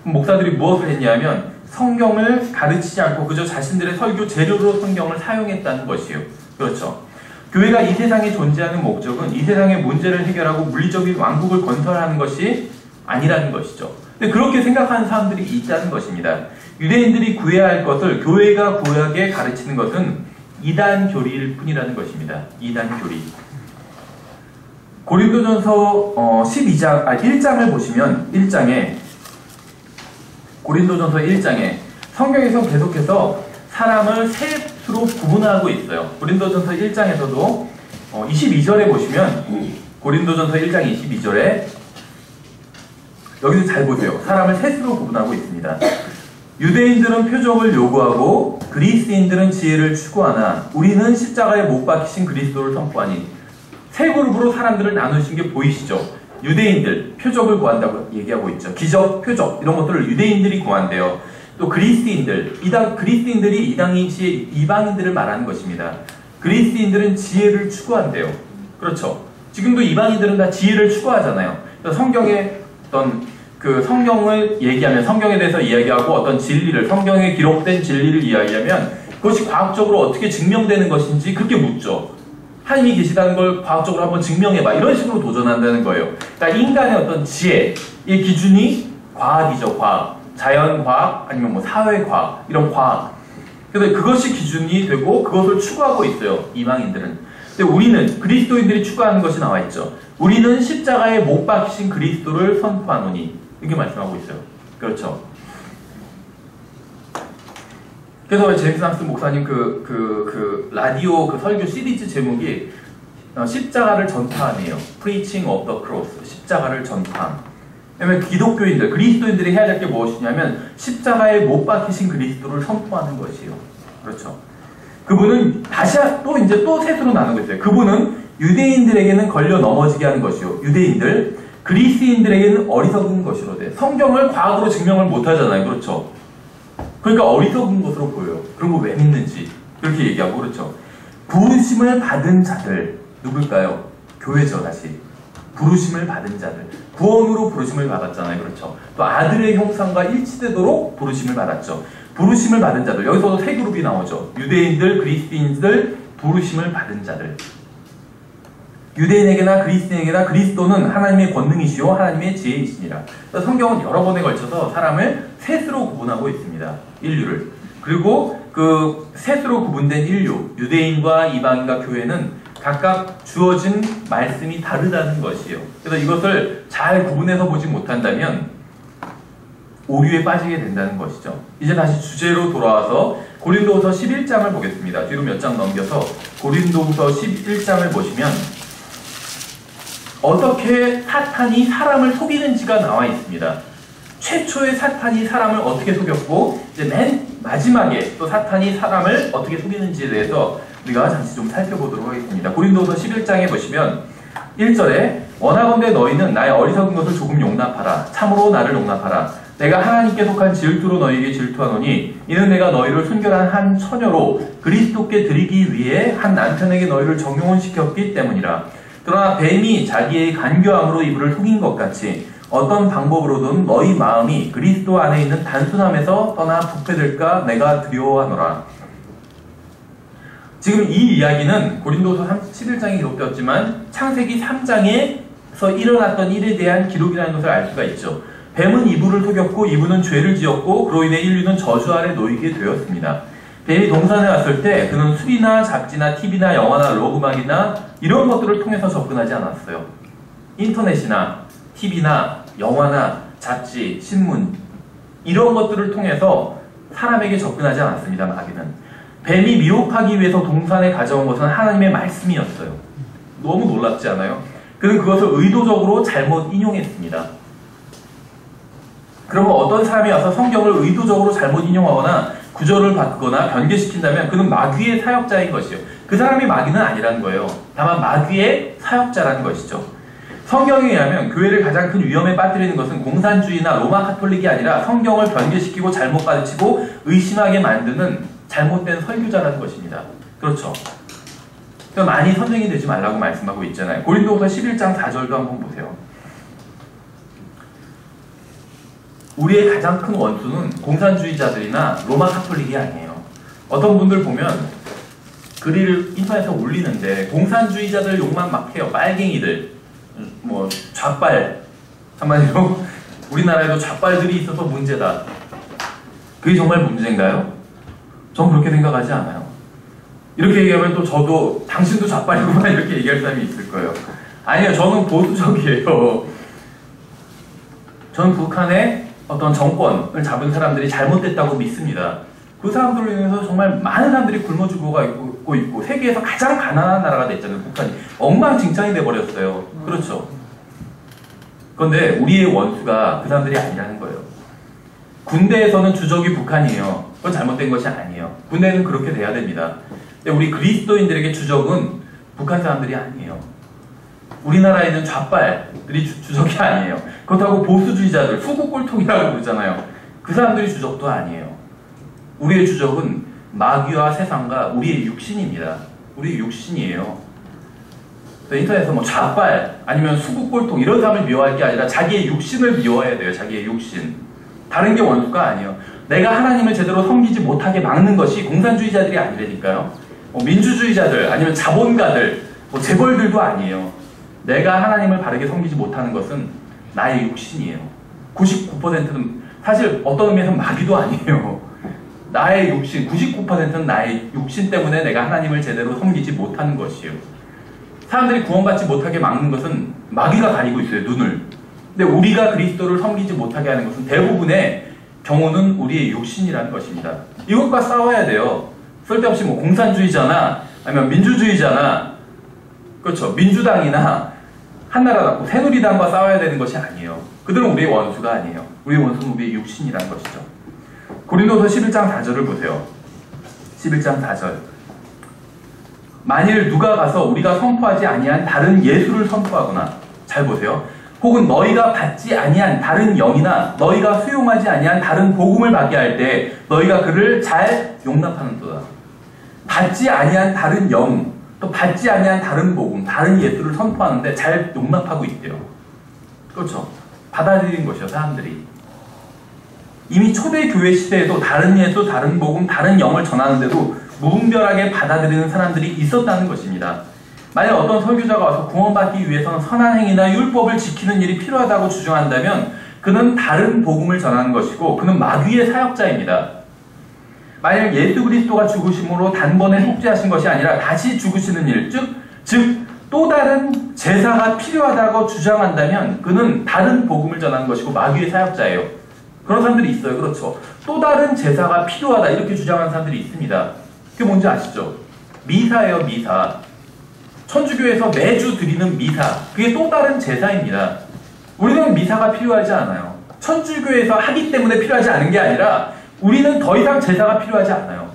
목사들이 무엇을 했냐면 성경을 가르치지 않고 그저 자신들의 설교 재료로 성경을 사용했다는 것이에요. 그렇죠. 교회가 이 세상에 존재하는 목적은 이 세상의 문제를 해결하고 물리적인 왕국을 건설하는 것이 아니라는 것이죠. 근데 그렇게 생각하는 사람들이 있다는 것입니다. 유대인들이 구해야 할 것을 교회가 구하게 가르치는 것은 이단 교리일 뿐이라는 것입니다. 이단 교리. 고린도전서 1장을 보시면 1장에 고린도전서 1장에 성경에서 계속해서 사람을 셋으로 구분하고 있어요. 고린도전서 1장에서도 22절에 보시면 고린도전서 1장 22절에 여기서 잘 보세요. 사람을 셋으로 구분하고 있습니다. 유대인들은 표적을 요구하고 그리스인들은 지혜를 추구하나 우리는 십자가에 못 박히신 그리스도를 선포하니. 세 그룹으로 사람들을 나누신 게 보이시죠? 유대인들 표적을 구한다고 얘기하고 있죠. 기적, 표적 이런 것들을 유대인들이 구한대요. 또 그리스인들, 그리스인들이 이 당시에 이방인들을 말하는 것입니다. 그리스인들은 지혜를 추구한대요. 그렇죠. 지금도 이방인들은 다 지혜를 추구하잖아요. 성경의 어떤 그 성경을 얘기하면 성경에 대해서 이야기하고 어떤 진리를 성경에 기록된 진리를 이야기하면 그것이 과학적으로 어떻게 증명되는 것인지 그렇게 묻죠. 하나님이 계시다는 걸 과학적으로 한번 증명해봐. 이런 식으로 도전한다는 거예요. 그러니까 인간의 어떤 지혜의 기준이 과학이죠. 과학. 자연과학 아니면 뭐 사회과학 이런 과학. 그래서 그것이 기준이 되고 그것을 추구하고 있어요. 이방인들은. 근데 우리는 그리스도인들이 추구하는 것이 나와 있죠. 우리는 십자가에 못 박히신 그리스도를 선포하노니 이렇게 말씀하고 있어요. 그렇죠. 그래서 제임스 함스 목사님 그 라디오 그 설교 시리즈 제목이 십자가를 전파하네요. Preaching of the Cross. 십자가를 전파함. 왜냐면 기독교인들, 그리스도인들이 해야 될 게 무엇이냐면 십자가에 못 박히신 그리스도를 선포하는 것이에요. 그렇죠. 그분은 다시 또 셋으로 나누고 있어요. 그분은 유대인들에게는 걸려 넘어지게 하는 것이요. 유대인들, 그리스인들에게는 어리석은 것으로 돼. 성경을 과학으로 증명을 못 하잖아요. 그렇죠. 그러니까 어리석은 것으로 보여요. 그런 거 왜 믿는지 그렇게 얘기하고. 그렇죠. 부르심을 받은 자들 누굴까요? 교회죠. 다시 부르심을 받은 자들, 구원으로 부르심을 받았잖아요. 그렇죠. 또 아들의 형상과 일치되도록 부르심을 받았죠. 부르심을 받은 자들, 여기서도 세 그룹이 나오죠. 유대인들, 그리스도인들, 부르심을 받은 자들. 유대인에게나 그리스도인에게나 그리스도는 하나님의 권능이시오 하나님의 지혜이시니라. 성경은 여러 번에 걸쳐서 사람을 셋으로 구분하고 있습니다. 인류를. 그리고 그 셋으로 구분된 인류, 유대인과 이방인과 교회는 각각 주어진 말씀이 다르다는 것이에요. 그래서 이것을 잘 구분해서 보지 못한다면 오류에 빠지게 된다는 것이죠. 이제 다시 주제로 돌아와서 고린도후서 11장을 보겠습니다. 뒤로 몇 장 넘겨서 고린도후서 11장을 보시면 어떻게 사탄이 사람을 속이는지가 나와 있습니다. 최초의 사탄이 사람을 어떻게 속였고 이제 맨 마지막에 또 사탄이 사람을 어떻게 속이는지에 대해서 우리가 잠시 좀 살펴보도록 하겠습니다. 고린도후서 11장에 보시면 1절에 원하건대 너희는 나의 어리석은 것을 조금 용납하라. 참으로 나를 용납하라. 내가 하나님께 속한 질투로 너희에게 질투하노니 이는 내가 너희를 순결한 한 처녀로 그리스도께 드리기 위해 한 남편에게 너희를 정용혼시켰기 때문이라. 그러나 뱀이 자기의 간교함으로 이불을 속인 것 같이 어떤 방법으로든 너희 마음이 그리스도 안에 있는 단순함에서 떠나 부패될까 내가 두려워하노라. 지금 이 이야기는 고린도서 11장에 기록되었지만 창세기 3장에서 일어났던 일에 대한 기록이라는 것을 알 수가 있죠. 뱀은 이브를 속였고 이브는 죄를 지었고 그로 인해 인류는 저주 아래 놓이게 되었습니다. 뱀이 동산에 왔을 때 그는 술이나 잡지나 TV나 영화나 로그막이나 이런 것들을 통해서 접근하지 않았어요. 인터넷이나 TV나 영화나 잡지, 신문 이런 것들을 통해서 사람에게 접근하지 않았습니다. 마귀는. 뱀이 미혹하기 위해서 동산에 가져온 것은 하나님의 말씀이었어요. 너무 놀랍지 않아요? 그는 그것을 의도적으로 잘못 인용했습니다. 그러면 어떤 사람이 와서 성경을 의도적으로 잘못 인용하거나 구절을 바꾸거나 변개시킨다면 그는 마귀의 사역자인 것이요. 그 사람이 마귀는 아니라는 거예요. 다만 마귀의 사역자라는 것이죠. 성경에 의하면 교회를 가장 큰 위험에 빠뜨리는 것은 공산주의나 로마 카톨릭이 아니라 성경을 변개시키고 잘못 가르치고 의심하게 만드는 잘못된 설교자라는 것입니다. 그렇죠. 그러니까 많이 선생이 되지 말라고 말씀하고 있잖아요. 고린도서 11장 4절도 한번 보세요. 우리의 가장 큰 원수는 공산주의자들이나 로마 카톨릭이 아니에요. 어떤 분들 보면 글을 인터넷에 올리는데 공산주의자들 욕만 막 해요. 빨갱이들, 뭐 좌빨, 한마디로 우리나라에도 좌빨들이 있어서 문제다. 그게 정말 문제인가요? 전 그렇게 생각하지 않아요. 이렇게 얘기하면 또 저도 당신도 좌빨이구만 이렇게 얘기할 사람이 있을 거예요. 아니요, 저는 보수적이에요. 저는 북한의 어떤 정권을 잡은 사람들이 잘못됐다고 믿습니다. 그 사람들로 인해서 정말 많은 사람들이 굶어 죽고 있고 세계에서 가장 가난한 나라가 됐잖아요. 북한이 엉망진창이 돼버렸어요. 그렇죠. 그런데 우리의 원수가 그 사람들이 아니라는 거예요. 군대에서는 주적이 북한이에요. 그건 잘못된 것이 아니에요. 군대는 그렇게 돼야 됩니다. 근데 우리 그리스도인들에게 주적은 북한 사람들이 아니에요. 우리나라에 있는 좌빨들이 주적이 아니에요. 그렇다고 보수주의자들, 수구꼴통이라고 부르잖아요. 그 사람들이 주적도 아니에요. 우리의 주적은 마귀와 세상과 우리의 육신입니다. 우리의 육신이에요. 인터넷에서 뭐 좌빨 아니면 수구꼴통 이런 사람을 미워할 게 아니라 자기의 육신을 미워해야 돼요. 자기의 육신. 다른 게 원수가 아니에요. 내가 하나님을 제대로 섬기지 못하게 막는 것이 공산주의자들이 아니라니까요. 민주주의자들 아니면 자본가들, 재벌들도 아니에요. 내가 하나님을 바르게 섬기지 못하는 것은 나의 육신이에요. 99%는 사실 어떤 의미에서 마귀도 아니에요. 나의 육신, 99%는 나의 육신 때문에 내가 하나님을 제대로 섬기지 못하는 것이에요. 사람들이 구원받지 못하게 막는 것은 마귀가 가리고 있어요, 눈을. 근데 우리가 그리스도를 섬기지 못하게 하는 것은 대부분의 경우는 우리의 육신이라는 것입니다. 이것과 싸워야 돼요. 쓸데없이 뭐 공산주의자나 아니면 민주주의자나 그렇죠. 민주당이나 한나라당, 새누리당과 싸워야 되는 것이 아니에요. 그들은 우리의 원수가 아니에요. 우리의 원수는 우리의 육신이라는 것이죠. 고린도서 11장 4절을 보세요. 11장 4절. 만일 누가 가서 우리가 선포하지 아니한 다른 예수를 선포하거나, 잘 보세요. 혹은 너희가 받지 아니한 다른 영이나 너희가 수용하지 아니한 다른 복음을 받게 할 때 너희가 그를 잘 용납하는도다. 받지 아니한 다른 영, 또 받지 아니한 다른 복음, 다른 예수를 선포하는데 잘 용납하고 있대요. 그렇죠. 받아들인 것이요, 사람들이. 이미 초대교회 시대에도 다른 예수, 다른 복음, 다른 영을 전하는데도 무분별하게 받아들이는 사람들이 있었다는 것입니다. 만약 어떤 설교자가 와서 구원받기 위해서는 선한 행위나 율법을 지키는 일이 필요하다고 주장한다면 그는 다른 복음을 전하는 것이고 그는 마귀의 사역자입니다. 만약 예수 그리스도가 죽으심으로 단번에 속죄하신 것이 아니라 다시 죽으시는 일, 즉 또 다른 제사가 필요하다고 주장한다면 그는 다른 복음을 전하는 것이고 마귀의 사역자예요. 그런 사람들이 있어요. 그렇죠. 또 다른 제사가 필요하다 이렇게 주장하는 사람들이 있습니다. 그게 뭔지 아시죠? 미사예요, 미사. 천주교에서 매주 드리는 미사, 그게 또 다른 제사입니다. 우리는 미사가 필요하지 않아요. 천주교에서 하기 때문에 필요하지 않은 게 아니라 우리는 더 이상 제사가 필요하지 않아요.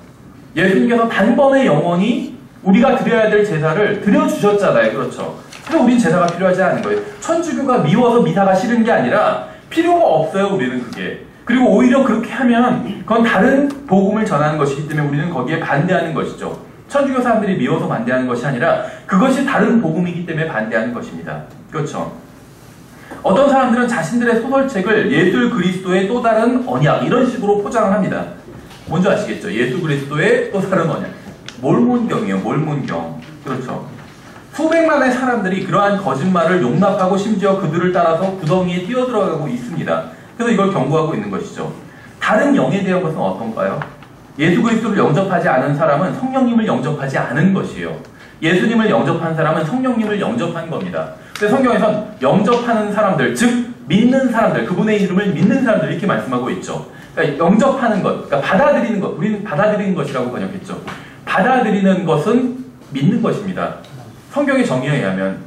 예수님께서 단번에 영원히 우리가 드려야 될 제사를 드려주셨잖아요. 그렇죠. 그래서 우린 제사가 필요하지 않은 거예요. 천주교가 미워서 미사가 싫은 게 아니라 필요가 없어요. 우리는 그게. 그리고 오히려 그렇게 하면 그건 다른 복음을 전하는 것이기 때문에 우리는 거기에 반대하는 것이죠. 천주교 사람들이 미워서 반대하는 것이 아니라 그것이 다른 복음이기 때문에 반대하는 것입니다. 그렇죠. 어떤 사람들은 자신들의 소설책을 예수 그리스도의 또 다른 언약 이런 식으로 포장을 합니다. 뭔지 아시겠죠? 예수 그리스도의 또 다른 언약. 몰몬경이에요. 몰몬경. 그렇죠. 수백만의 사람들이 그러한 거짓말을 용납하고 심지어 그들을 따라서 구덩이에 뛰어들어가고 있습니다. 그래서 이걸 경고하고 있는 것이죠. 다른 영에 대한 것은 어떤가요? 예수 그리스도를 영접하지 않은 사람은 성령님을 영접하지 않은 것이에요. 예수님을 영접한 사람은 성령님을 영접한 겁니다. 근데 성경에선 영접하는 사람들, 즉 믿는 사람들, 그분의 이름을 믿는 사람들 이렇게 말씀하고 있죠. 그러니까 영접하는 것, 그러니까 받아들이는 것, 우리는 받아들이는 것이라고 번역했죠. 받아들이는 것은 믿는 것입니다. 성경의 정의에 의하면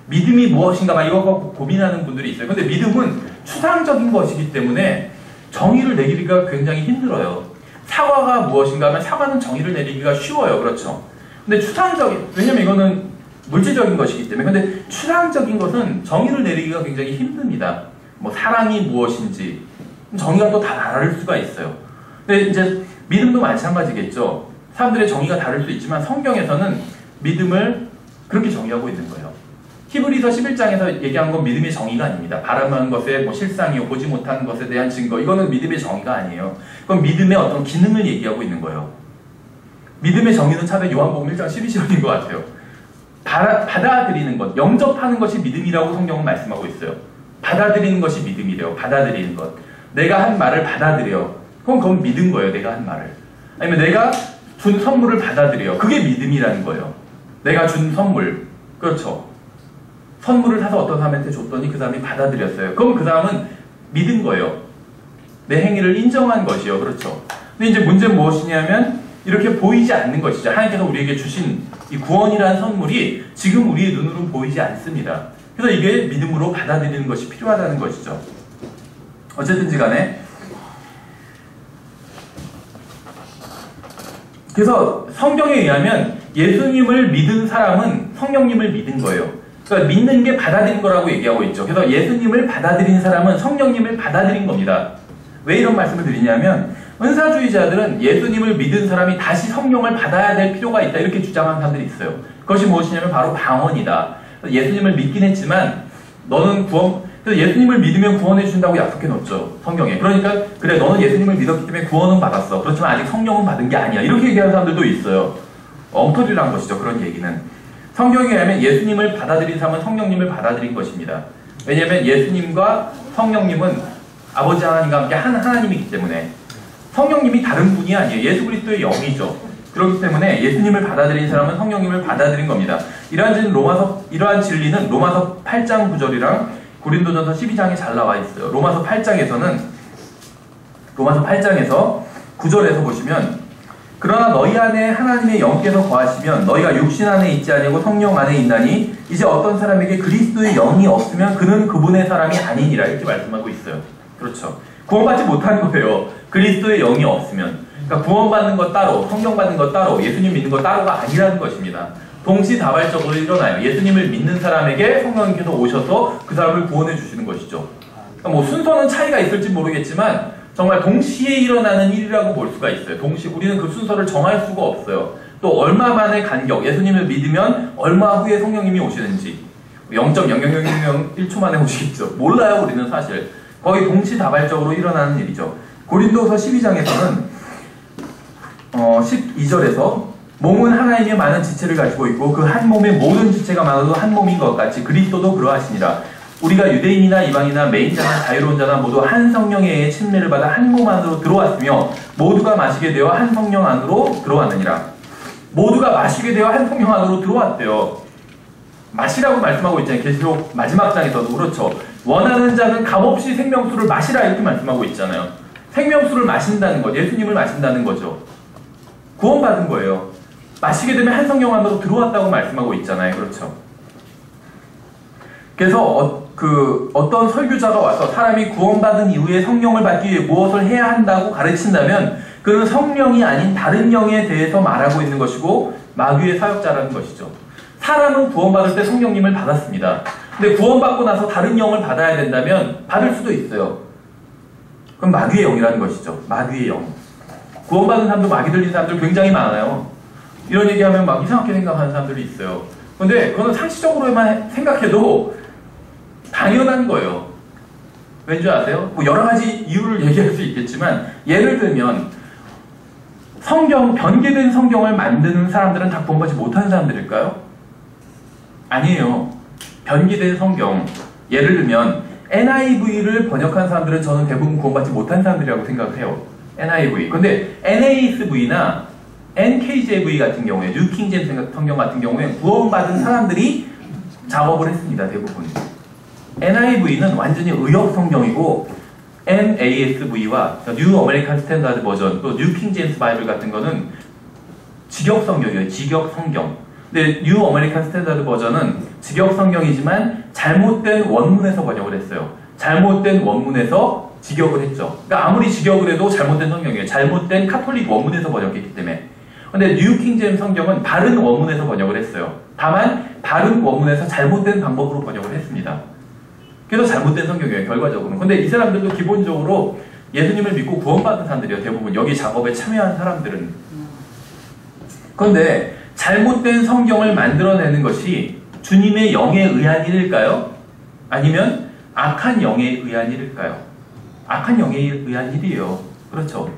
믿음이 무엇인가 막 이거 고민하는 분들이 있어요. 근데 믿음은 추상적인 것이기 때문에 정의를 내리기가 굉장히 힘들어요. 사과가 무엇인가 하면 사과는 정의를 내리기가 쉬워요. 그렇죠. 근데 추상적인, 왜냐면 이거는 물질적인 것이기 때문에. 근데 추상적인 것은 정의를 내리기가 굉장히 힘듭니다. 뭐 사랑이 무엇인지 정의가 또 다 다를 수가 있어요. 근데 이제 믿음도 마찬가지겠죠. 사람들의 정의가 다를 수 있지만 성경에서는 믿음을 그렇게 정의하고 있는 거예요. 히브리서 11장에서 얘기한 건 믿음의 정의가 아닙니다. 바라는 것에 뭐 실상이요, 보지 못하는 것에 대한 증거, 이거는 믿음의 정의가 아니에요. 그건 믿음의 어떤 기능을 얘기하고 있는 거예요. 믿음의 정의는 차라리 요한복음 1장 12절인 것 같아요. 받아들이는 것, 영접하는 것이 믿음이라고 성경은 말씀하고 있어요. 받아들이는 것이 믿음이래요. 받아들이는 것. 내가 한 말을 받아들여. 그건 믿은 거예요. 내가 한 말을. 아니면 내가 준 선물을 받아들여. 그게 믿음이라는 거예요. 내가 준 선물. 그렇죠. 선물을 사서 어떤 사람한테 줬더니 그 사람이 받아들였어요. 그럼 그 사람은 믿은 거예요. 내 행위를 인정한 것이요. 그렇죠. 근데 이제 문제는 무엇이냐면 이렇게 보이지 않는 것이죠. 하나님께서 우리에게 주신 이 구원이라는 선물이 지금 우리의 눈으로는 보이지 않습니다. 그래서 이게 믿음으로 받아들이는 것이 필요하다는 것이죠. 어쨌든지 간에 그래서 성경에 의하면 예수님을 믿은 사람은 성령님을 믿은 거예요. 그러니까 믿는 게 받아들인 거라고 얘기하고 있죠. 그래서 예수님을 받아들인 사람은 성령님을 받아들인 겁니다. 왜 이런 말씀을 드리냐면 은사주의자들은 예수님을 믿은 사람이 다시 성령을 받아야 될 필요가 있다 이렇게 주장하는 사람들이 있어요. 그것이 무엇이냐면 바로 방언이다. 예수님을 믿긴 했지만 너는 그래서 예수님을 믿으면 구원해 준다고 약속해 놓죠. 성경에. 그러니까 그래 너는 예수님을 믿었기 때문에 구원은 받았어. 그렇지만 아직 성령은 받은 게 아니야. 이렇게 얘기하는 사람들도 있어요. 엉터리란 것이죠. 그런 얘기는. 성경에 의하면 예수님을 받아들인 사람은 성령님을 받아들인 것입니다. 왜냐하면 예수님과 성령님은 아버지 하나님과 함께 한 하나님이기 때문에 성령님이 다른 분이 아니에요. 예수 그리스도의 영이죠. 그렇기 때문에 예수님을 받아들인 사람은 성령님을 받아들인 겁니다. 이러한 진리는 로마서 8장 9절이랑 고린도전서 12장에 잘 나와 있어요. 로마서 8장에서 9절에서 보시면 그러나 너희 안에 하나님의 영께서 거하시면 너희가 육신 안에 있지 아니고 성령 안에 있나니 이제 어떤 사람에게 그리스도의 영이 없으면 그는 그분의 사람이 아니니라 이렇게 말씀하고 있어요. 그렇죠. 구원받지 못한 거예요. 그리스도의 영이 없으면. 그러니까 구원받는 것 따로, 성령 받는 것 따로, 예수님 믿는 것 따로가 아니라는 것입니다. 동시다발적으로 일어나요. 예수님을 믿는 사람에게 성령님께서 오셔서 그 사람을 구원해 주시는 것이죠. 그러니까 뭐 순서는 차이가 있을지 모르겠지만 정말 동시에 일어나는 일이라고 볼 수가 있어요. 우리는 그 순서를 정할 수가 없어요. 또 얼마만의 간격, 예수님을 믿으면 얼마 후에 성령님이 오시는지 0.0001초 만에 오시겠죠. 몰라요. 우리는 사실. 거의 동시다발적으로 일어나는 일이죠. 고린도서 12장에서는 12절에서 몸은 하나님의 많은 지체를 가지고 있고 그 한 몸의 모든 지체가 많아도 한 몸인 것 같이 그리스도도 그러하시니라. 우리가 유대인이나 이방이나 매인자나 자유로운 자나 모두 한 성령에 의해 침례를 받아 한 몸 안으로 들어왔으며 모두가 마시게 되어 한 성령 안으로 들어왔느니라. 모두가 마시게 되어 한 성령 안으로 들어왔대요. 마시라고 말씀하고 있잖아요. 계시록 마지막 장에서도 그렇죠. 원하는 자는 값없이 생명수를 마시라 이렇게 말씀하고 있잖아요. 생명수를 마신다는 것, 예수님을 마신다는 거죠. 구원받은 거예요. 마시게 되면 한 성령 안으로 들어왔다고 말씀하고 있잖아요. 그렇죠. 그래서 어떤 설교자가 와서 사람이 구원받은 이후에 성령을 받기 위해 무엇을 해야 한다고 가르친다면 그는 성령이 아닌 다른 영에 대해서 말하고 있는 것이고 마귀의 사역자라는 것이죠. 사람은 구원받을 때 성령님을 받았습니다. 근데 구원받고 나서 다른 영을 받아야 된다면 받을 수도 있어요. 그럼 마귀의 영이라는 것이죠. 마귀의 영. 구원받은 사람도 마귀 들린 사람들 굉장히 많아요. 이런 얘기하면 막 이상하게 생각하는 사람들이 있어요. 근데 그거는 상식적으로만 생각해도 당연한 거예요. 왠지 아세요? 뭐 여러 가지 이유를 얘기할 수 있겠지만 예를 들면 성경, 변개된 성경을 만드는 사람들은 다 구원받지 못하는 사람들일까요? 아니에요. 변개된 성경, 예를 들면 NIV를 번역한 사람들은 저는 대부분 구원받지 못한 사람들이라고 생각해요. NIV. 근데 NASV나 NKJV 같은 경우에, 뉴 킹제임스 성경 같은 경우에 구원받은 사람들이 작업을 했습니다. 대부분. NIV는 완전히 의역 성경이고 NASV와 뉴 아메리칸 스탠다드 버전, 또 뉴 킹제임스 바이블 같은 거는 직역 성경이에요. 직역 성경. 근데 뉴 아메리칸 스탠다드 버전은 직역 성경이지만 잘못된 원문에서 번역을 했어요. 잘못된 원문에서 직역을 했죠. 그러니까 아무리 직역을 해도 잘못된 성경이에요. 잘못된 카톨릭 원문에서 번역했기 때문에. 근데 뉴 킹제임스 성경은 바른 원문에서 번역을 했어요. 다만 바른 원문에서 잘못된 방법으로 번역을 했습니다. 그래서 잘못된 성경이에요. 결과적으로는. 근데 이 사람들도 기본적으로 예수님을 믿고 구원받은 사람들이에요. 대부분 여기 작업에 참여한 사람들은. 그런데 잘못된 성경을 만들어내는 것이 주님의 영에 의한 일일까요? 아니면 악한 영에 의한 일일까요? 악한 영에 의한 일이에요. 그렇죠.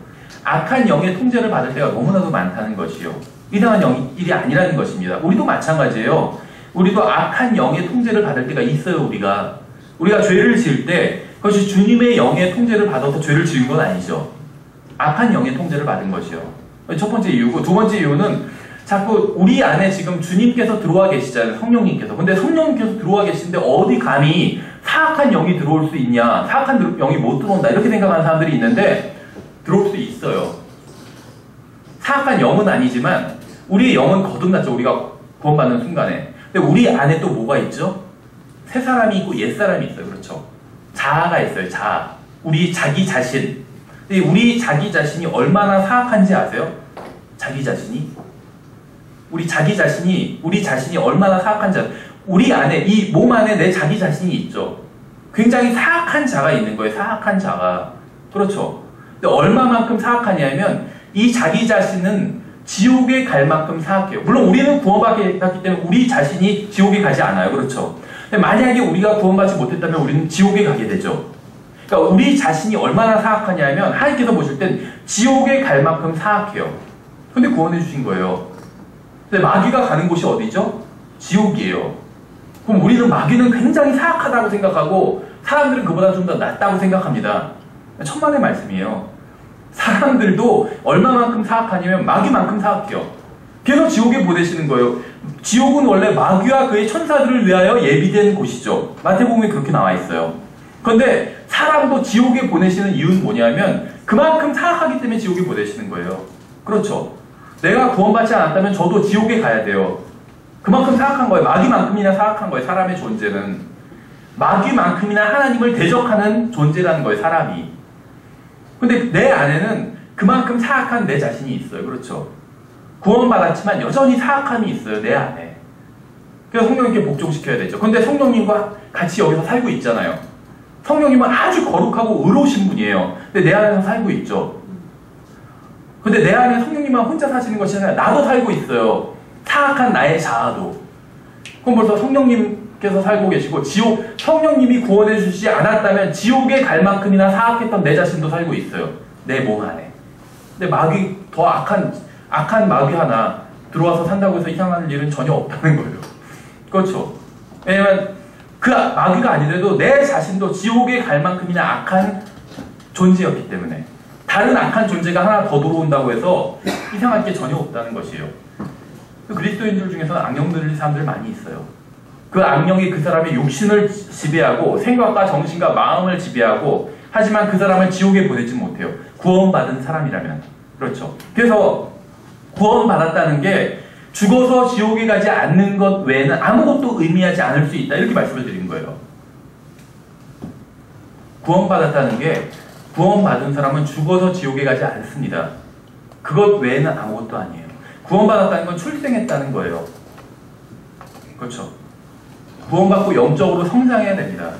악한 영의 통제를 받을 때가 너무나도 많다는 것이요. 이상한 일이 아니라는 것입니다. 우리도 마찬가지예요. 우리도 악한 영의 통제를 받을 때가 있어요. 우리가 죄를 지을 때 그것이 주님의 영의 통제를 받아서 죄를 지은 건 아니죠. 악한 영의 통제를 받은 것이요. 첫 번째 이유고, 두 번째 이유는 자꾸 우리 안에 지금 주님께서 들어와 계시잖아요. 성령님께서. 근데 성령님께서 들어와 계시는데 어디 감히 사악한 영이 들어올 수 있냐, 사악한 영이 못 들어온다, 이렇게 생각하는 사람들이 있는데 들어올 수 있어요. 사악한 영은 아니지만 우리의 영은 거듭났죠. 우리가 구원받는 순간에. 근데 우리 안에 또 뭐가 있죠? 새 사람이 있고 옛 사람이 있어요. 그렇죠. 자아가 있어요. 자아. 우리 자기 자신. 근데 우리 자기 자신이 얼마나 사악한지 아세요? 자기 자신이? 우리 자신이 얼마나 사악한지 아세요? 우리 안에, 이 몸 안에 내 자기 자신이 있죠. 굉장히 사악한 자가 있는 거예요. 사악한 자가. 그렇죠. 근데 얼마만큼 사악하냐면 이 자기 자신은 지옥에 갈 만큼 사악해요. 물론 우리는 구원받기 때문에 우리 자신이 지옥에 가지 않아요. 그렇죠. 근데 만약에 우리가 구원받지 못했다면 우리는 지옥에 가게 되죠. 그러니까 우리 자신이 얼마나 사악하냐면 하나님께서 보실 땐 지옥에 갈 만큼 사악해요. 근데 구원해 주신 거예요. 근데 마귀가 가는 곳이 어디죠? 지옥이에요. 그럼 우리는 마귀는 굉장히 사악하다고 생각하고 사람들은 그보다 좀 더 낫다고 생각합니다. 천만의 말씀이에요. 사람들도 얼마만큼 사악하냐면 마귀만큼 사악해요. 그래서 지옥에 보내시는 거예요. 지옥은 원래 마귀와 그의 천사들을 위하여 예비된 곳이죠. 마태복음에 그렇게 나와 있어요. 그런데 사람도 지옥에 보내시는 이유는 뭐냐면 그만큼 사악하기 때문에 지옥에 보내시는 거예요. 그렇죠. 내가 구원받지 않았다면 저도 지옥에 가야 돼요. 그만큼 사악한 거예요. 마귀만큼이나 사악한 거예요. 사람의 존재는. 마귀만큼이나 하나님을 대적하는 존재라는 거예요. 사람이. 근데 내 안에는 그만큼 사악한 내 자신이 있어요. 그렇죠. 구원받았지만 여전히 사악함이 있어요. 내 안에. 그래서 성령님께 복종시켜야 되죠. 근데 성령님과 같이 여기서 살고 있잖아요. 성령님은 아주 거룩하고 의로우신 분이에요. 근데 내 안에서 살고 있죠. 근데 내 안에 성령님만 혼자 사시는 것이 아니라 나도 살고 있어요. 사악한 나의 자아도. 그럼 벌써 성령님께서 살고 계시고 성령님이 구원해 주시지 않았다면 지옥에 갈 만큼이나 사악했던 내 자신도 살고 있어요. 내 몸 안에. 근데 더 악한 마귀 하나 들어와서 산다고 해서 이상한 일은 전혀 없다는 거예요. 그렇죠. 왜냐면 그 마귀가 아니더라도 내 자신도 지옥에 갈 만큼이나 악한 존재였기 때문에 다른 악한 존재가 하나 더 들어온다고 해서 이상할 게 전혀 없다는 것이에요. 그리스도인들 중에서는 악령 들린 사람들 많이 있어요. 그 악령이 그 사람의 육신을 지배하고 생각과 정신과 마음을 지배하고 하지만 그 사람을 지옥에 보내지 못해요. 구원받은 사람이라면. 그렇죠. 그래서 구원받았다는 게 죽어서 지옥에 가지 않는 것 외에는 아무것도 의미하지 않을 수 있다. 이렇게 말씀을 드린 거예요. 구원받았다는 게 구원받은 사람은 죽어서 지옥에 가지 않습니다. 그것 외에는 아무것도 아니에요. 구원받았다는 건 출생했다는 거예요. 그렇죠. 구원받고 영적으로 성장해야 됩니다.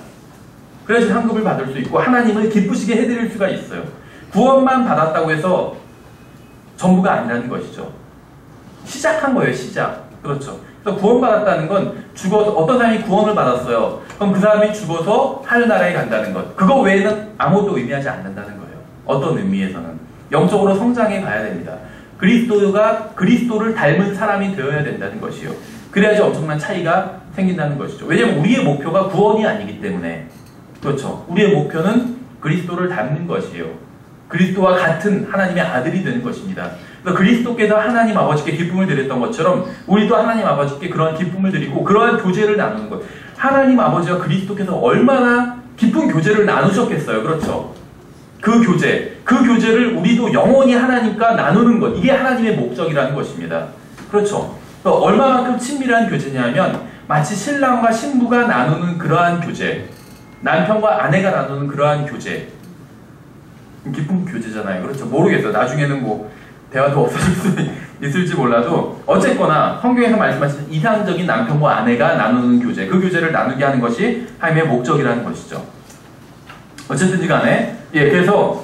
그래야지 상급을 받을 수 있고 하나님을 기쁘시게 해드릴 수가 있어요. 구원만 받았다고 해서 전부가 아니라는 것이죠. 시작한 거예요. 시작. 그렇죠. 그래서 구원받았다는 건 죽어서 어떤 사람이 구원을 받았어요. 그럼 그 사람이 죽어서 하늘나라에 간다는 것. 그거 외에는 아무것도 의미하지 않는다는 거예요. 어떤 의미에서는. 영적으로 성장해 가야 됩니다. 그리스도를 닮은 사람이 되어야 된다는 것이요. 그래야지 엄청난 차이가 생긴다는 것이죠. 왜냐하면 우리의 목표가 구원이 아니기 때문에. 그렇죠. 우리의 목표는 그리스도를 닮는 것이에요. 그리스도와 같은 하나님의 아들이 되는 것입니다. 그래서 그리스도께서 하나님 아버지께 기쁨을 드렸던 것처럼 우리도 하나님 아버지께 그러한 기쁨을 드리고 그러한 교제를 나누는 것. 하나님 아버지와 그리스도께서 얼마나 깊은 교제를 나누셨겠어요. 그렇죠. 그 교제를 우리도 영원히 하나님과 나누는 것. 이게 하나님의 목적이라는 것입니다. 그렇죠. 얼마만큼 친밀한 교제냐면 마치 신랑과 신부가 나누는 그러한 교제, 남편과 아내가 나누는 그러한 교제. 기쁜 교제잖아요. 그렇죠. 모르겠어요. 나중에는 뭐 대화도 없어질 수 있을지 몰라도 어쨌거나 성경에서 말씀하신 이상적인 남편과 아내가 나누는 교제, 그 교제를 나누게 하는 것이 하나님의 목적이라는 것이죠. 어쨌든지 간에 그래서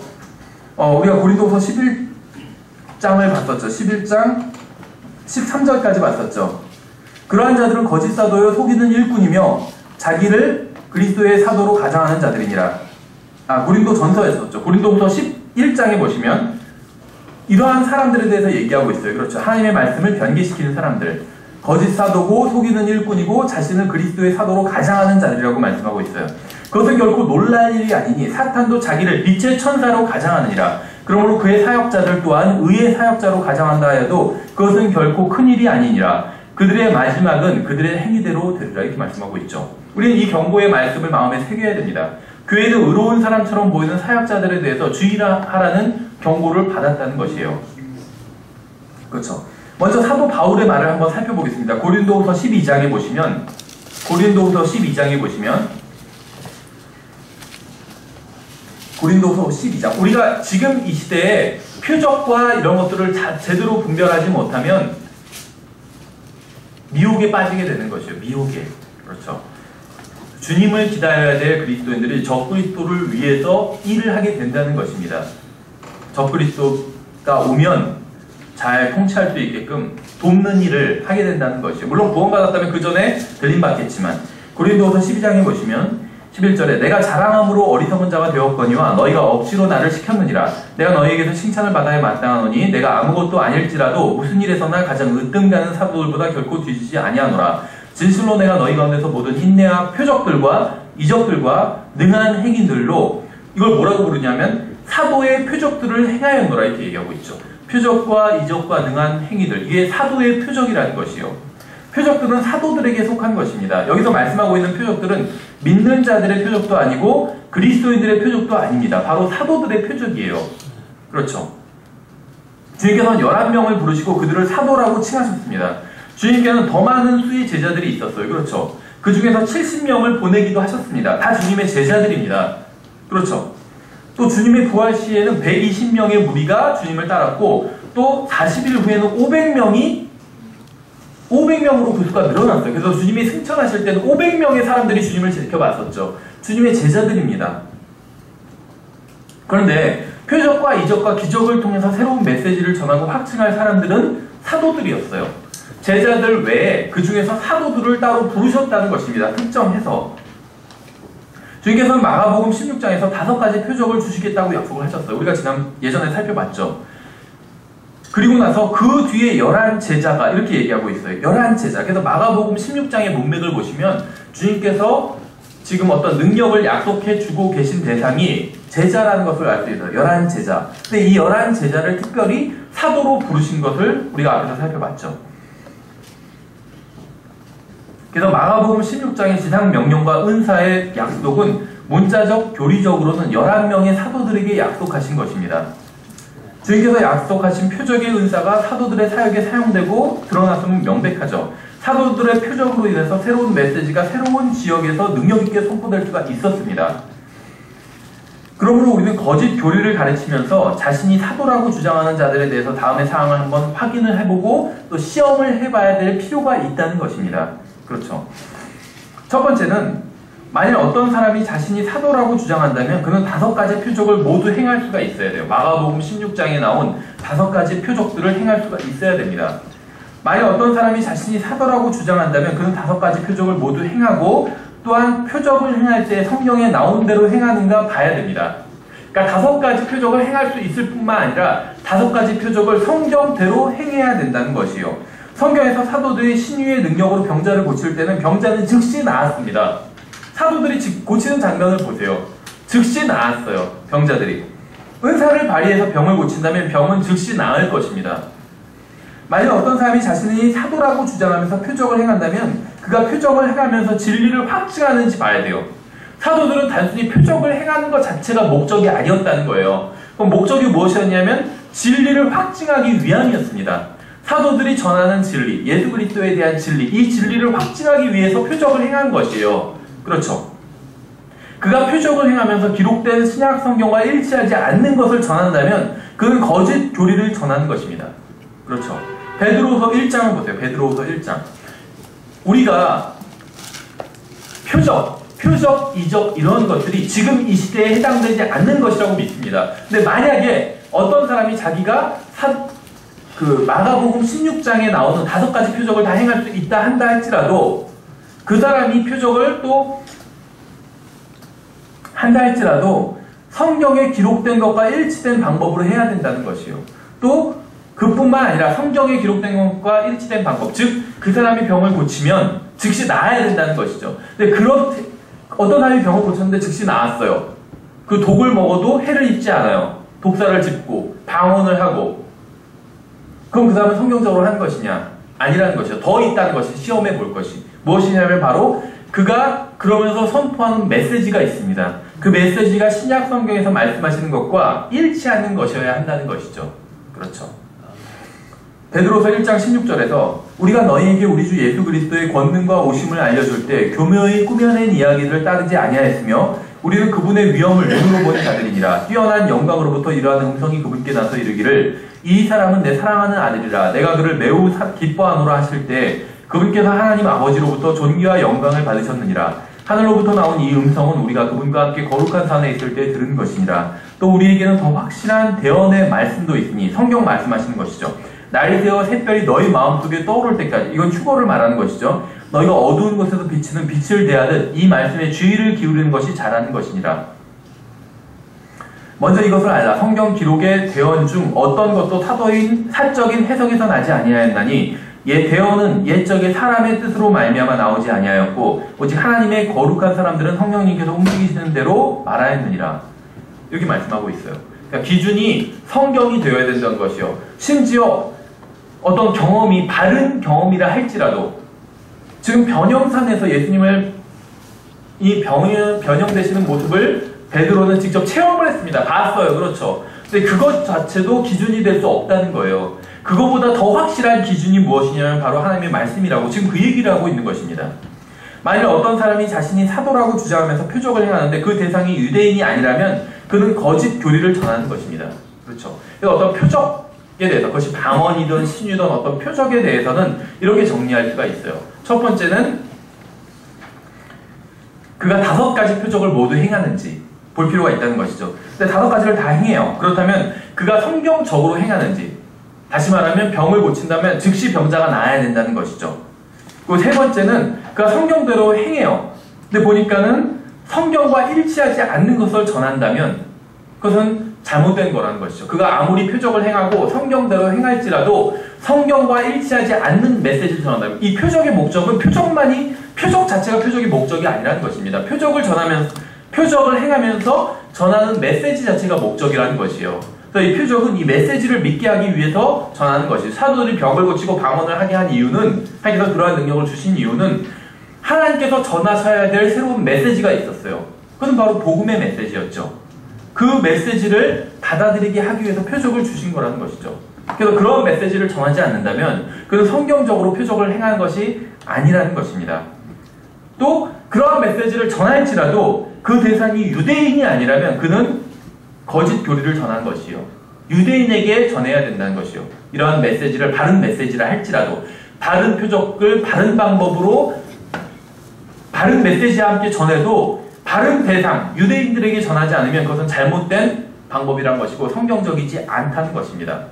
우리가 고린도후서 11장을 봤었죠. 11장 13절까지 봤었죠. 그러한 자들은 거짓 사도요 속이는 일꾼이며 자기를 그리스도의 사도로 가장하는 자들이니라. 고린도전서였었죠. 고린도후서 11장에 보시면 이러한 사람들에 대해서 얘기하고 있어요. 그렇죠. 하나님의 말씀을 변개시키는 사람들. 거짓 사도고 속이는 일꾼이고 자신을 그리스도의 사도로 가장하는 자들이라고 말씀하고 있어요. 그것은 결코 놀랄 일이 아니니 사탄도 자기를 빛의 천사로 가장하느니라. 그러므로 그의 사역자들 또한 의의 사역자로 가장한다 해도 그것은 결코 큰일이 아니니라. 그들의 마지막은 그들의 행위대로 되리라. 이렇게 말씀하고 있죠. 우리는 이 경고의 말씀을 마음에 새겨야 됩니다. 교회는 의로운 사람처럼 보이는 사역자들에 대해서 주의하라는 경고를 받았다는 것이에요. 그렇죠. 먼저 사도 바울의 말을 한번 살펴보겠습니다. 고린도후서 12장에 보시면 고린도후서 12장. 우리가 지금 이 시대에 표적과 이런 것들을 제대로 분별하지 못하면 미혹에 빠지게 되는 것이에요. 미혹에. 그렇죠. 주님을 기다려야 될 그리스도인들이 적그리스도를 위해서 일을 하게 된다는 것입니다. 적그리스도가 오면 잘 통치할 수 있게끔 돕는 일을 하게 된다는 것이에요. 물론 구원받았다면 그 전에 들림받겠지만 고린도후서 12장에 보시면 11절에 내가 자랑함으로 어리석은 자가 되었거니와 너희가 억지로 나를 시켰느니라. 내가 너희에게서 칭찬을 받아야 마땅하노니 내가 아무것도 아닐지라도 무슨 일에서나 가장 으뜸가는 사도들보다 결코 뒤지지 아니하노라. 진실로 내가 너희 가운데서 모든 인내와 표적들과 이적들과 능한 행위들로 이걸 뭐라고 부르냐면 사도의 표적들을 행하였노라 이렇게 얘기하고 있죠. 표적과 이적과 능한 행위들, 이게 사도의 표적이라는 것이요. 표적들은 사도들에게 속한 것입니다. 여기서 말씀하고 있는 표적들은 믿는 자들의 표적도 아니고 그리스도인들의 표적도 아닙니다. 바로 사도들의 표적이에요. 그렇죠. 주님께서는 11명을 부르시고 그들을 사도라고 칭하셨습니다. 주님께서는 더 많은 수의 제자들이 있었어요. 그렇죠. 그 중에서 70명을 보내기도 하셨습니다. 다 주님의 제자들입니다. 그렇죠. 또 주님의 부활 시에는 120명의 무리가 주님을 따랐고 또 40일 후에는 500명으로 그 수가 늘어났어요. 그래서 주님이 승천하실 때는 500명의 사람들이 주님을 지켜봤었죠. 주님의 제자들입니다. 그런데 표적과 이적과 기적을 통해서 새로운 메시지를 전하고 확증할 사람들은 사도들이었어요. 제자들 외에 그 중에서 사도들을 따로 부르셨다는 것입니다. 특정해서. 주님께서는 마가복음 16장에서 5가지 표적을 주시겠다고 약속을 하셨어요. 우리가 예전에 살펴봤죠. 그리고 나서 그 뒤에 11제자가 이렇게 얘기하고 있어요. 11제자. 그래서 마가복음 16장의 문맥을 보시면 주님께서 지금 어떤 능력을 약속해 주고 계신 대상이 제자라는 것을 알 수 있어요. 11제자. 근데 이 11제자를 특별히 사도로 부르신 것을 우리가 앞에서 살펴봤죠. 그래서 마가복음 16장의 지상 명령과 은사의 약속은 문자적, 교리적으로는 11명의 사도들에게 약속하신 것입니다. 주님께서 약속하신 표적의 은사가 사도들의 사역에 사용되고 드러났으면 명백하죠. 사도들의 표적으로 인해서 새로운 메시지가 새로운 지역에서 능력있게 선포될 수가 있었습니다. 그러므로 우리는 거짓 교리를 가르치면서 자신이 사도라고 주장하는 자들에 대해서 다음의 사항을 한번 확인을 해보고 또 시험을 해봐야 될 필요가 있다는 것입니다. 그렇죠. 첫 번째는 만약 어떤 사람이 자신이 사도라고 주장한다면 그는 5가지 표적을 모두 행할 수가 있어야 돼요. 마가복음 16장에 나온 5가지 표적들을 행할 수가 있어야 됩니다. 만약 어떤 사람이 자신이 사도라고 주장한다면 그는 5가지 표적을 모두 행하고 또한 표적을 행할 때 성경에 나온 대로 행하는가 봐야 됩니다. 그러니까 5가지 표적을 행할 수 있을 뿐만 아니라 5가지 표적을 성경대로 행해야 된다는 것이요. 성경에서 사도들이 신유의 능력으로 병자를 고칠 때는 병자는 즉시 나았습니다. 사도들이 고치는 장면을 보세요. 즉시 나았어요. 병자들이. 은사를 발휘해서 병을 고친다면 병은 즉시 나을 것입니다. 만약 어떤 사람이 자신이 사도라고 주장하면서 표적을 행한다면 그가 표적을 행하면서 진리를 확증하는지 봐야 돼요. 사도들은 단순히 표적을 행하는 것 자체가 목적이 아니었다는 거예요. 그럼 목적이 무엇이었냐면 진리를 확증하기 위함이었습니다. 사도들이 전하는 진리, 예수 그리스도에 대한 진리, 이 진리를 확증하기 위해서 표적을 행한 것이에요. 그렇죠. 그가 표적을 행하면서 기록된 신약 성경과 일치하지 않는 것을 전한다면 그는 거짓 교리를 전하는 것입니다. 그렇죠. 베드로후서 1장을 보세요. 베드로후서 1장. 우리가 표적, 이적 이런 것들이 지금 이 시대에 해당되지 않는 것이라고 믿습니다. 근데 만약에 어떤 사람이 자기가 마가복음 16장에 나오는 5가지 표적을 다 행할 수 있다 한다 할지라도 그 사람이 표적을 또 한다 할지라도 성경에 기록된 것과 일치된 방법으로 해야 된다는 것이요. 또 그뿐만 아니라 성경에 기록된 것과 일치된 방법, 즉 그 사람이 병을 고치면 즉시 나아야 된다는 것이죠. 근데 어떤 사람이 병을 고쳤는데 즉시 나았어요. 그 독을 먹어도 해를 입지 않아요. 독사를 짚고 방언을 하고. 그럼 그 사람은 성경적으로 한 것이냐? 아니라는 것이죠. 더 있다는 것이 시험해 볼 것이. 무엇이냐면 바로 그가 그러면서 선포하는 메시지가 있습니다. 그 메시지가 신약 성경에서 말씀하시는 것과 일치하는 것이어야 한다는 것이죠. 그렇죠. 베드로서 1장 16절에서 우리가 너희에게 우리 주 예수 그리스도의 권능과 오심을 알려줄 때 교묘히 꾸며낸 이야기들을 따르지 아니하였으며 우리는 그분의 위엄을 눈으로 본 자들이니라. 뛰어난 영광으로부터 이러한 음성이 그분께 나서 이르기를 이 사람은 내 사랑하는 아들이라. 내가 그를 매우 기뻐하노라 하실 때 그분께서 하나님 아버지로부터 존귀와 영광을 받으셨느니라. 하늘로부터 나온 이 음성은 우리가 그분과 함께 거룩한 산에 있을 때 들은 것이니라. 또 우리에게는 더 확실한 대언의 말씀도 있으니 성경 말씀하시는 것이죠. 날이 새어 샛별이 너희 마음속에 떠오를 때까지. 이건 휴거를 말하는 것이죠. 너희가 어두운 곳에서 비치는 빛을 대하듯 이 말씀에 주의를 기울이는 것이 잘하는 것이니라. 먼저 이것을 알라. 성경 기록의 대언 중 어떤 것도 사적인 해석에서 나지 아니하였나니 대언은 옛적의 사람의 뜻으로 말미암아 나오지 아니하였고 오직 하나님의 거룩한 사람들은 성령님께서 움직이시는 대로 말하였느니라. 이렇게 말씀하고 있어요. 그러니까 기준이 성경이 되어야 된다는 것이요. 심지어 어떤 경험이 바른 경험이라 할지라도 지금 변형산에서 예수님을 이 변형되시는 모습을 베드로는 직접 체험을 했습니다. 봤어요. 그렇죠. 근데 그것 자체도 기준이 될 수 없다는 거예요. 그거보다 더 확실한 기준이 무엇이냐면 바로 하나님의 말씀이라고 지금 그 얘기를 하고 있는 것입니다. 만일 어떤 사람이 자신이 사도라고 주장하면서 표적을 행하는데 그 대상이 유대인이 아니라면 그는 거짓 교리를 전하는 것입니다. 그렇죠. 그래서 어떤 표적에 대해서 그것이 방언이든 신유든 어떤 표적에 대해서는 이렇게 정리할 수가 있어요. 첫 번째는 그가 5가지 표적을 모두 행하는지 볼 필요가 있다는 것이죠. 근데 5가지를 다 행해요. 그렇다면 그가 성경적으로 행하는지, 다시 말하면 병을 고친다면 즉시 병자가 나아야 된다는 것이죠. 그리고 세 번째는 그가 성경대로 행해요. 근데 보니까는 성경과 일치하지 않는 것을 전한다면 그것은 잘못된 거라는 것이죠. 그가 아무리 표적을 행하고 성경대로 행할지라도 성경과 일치하지 않는 메시지를 전한다면 이 표적의 목적은 표적 자체가 표적의 목적이 아니라는 것입니다. 표적을 행하면서 전하는 메시지 자체가 목적이라는 것이에요. 그래서 이 표적은 이 메시지를 믿게 하기 위해서 전하는 것이에요. 사도들이 병을 고치고 방언을 하게 한 이유는, 하기서 그러한 능력을 주신 이유는 하나님께서 전하셔야 될 새로운 메시지가 있었어요. 그것은 바로 복음의 메시지였죠. 그 메시지를 받아들이게 하기 위해서 표적을 주신 거라는 것이죠. 그래서 그런 메시지를 전하지 않는다면 그는 성경적으로 표적을 행하는 것이 아니라는 것입니다. 또 그러한 메시지를 전할지라도 그 대상이 유대인이 아니라면 그는 거짓 교리를 전한 것이요. 유대인에게 전해야 된다는 것이요. 이러한 메시지를 바른 메시지라 할지라도 바른 표적을 바른 방법으로 바른 메시지와 함께 전해도 바른 대상, 유대인들에게 전하지 않으면 그것은 잘못된 방법이란 것이고 성경적이지 않다는 것입니다.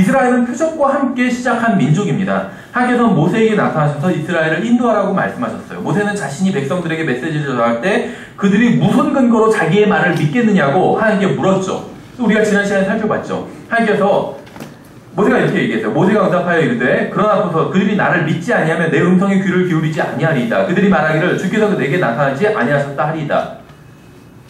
이스라엘은 표적과 함께 시작한 민족입니다. 하나님께서 모세에게 나타나셔서 이스라엘을 인도하라고 말씀하셨어요. 모세는 자신이 백성들에게 메시지를 전할 때 그들이 무슨 근거로 자기의 말을 믿겠느냐고 하나님께 물었죠. 우리가 지난 시간에 살펴봤죠. 하나님께서 모세가 이렇게 얘기했어요. 모세가 응답하여 이르되 그러나부터 그들이 나를 믿지 아니하면 내 음성에 귀를 기울이지 아니하리이다. 그들이 말하기를 주께서 내게 나타나지 아니하셨다 하리이다.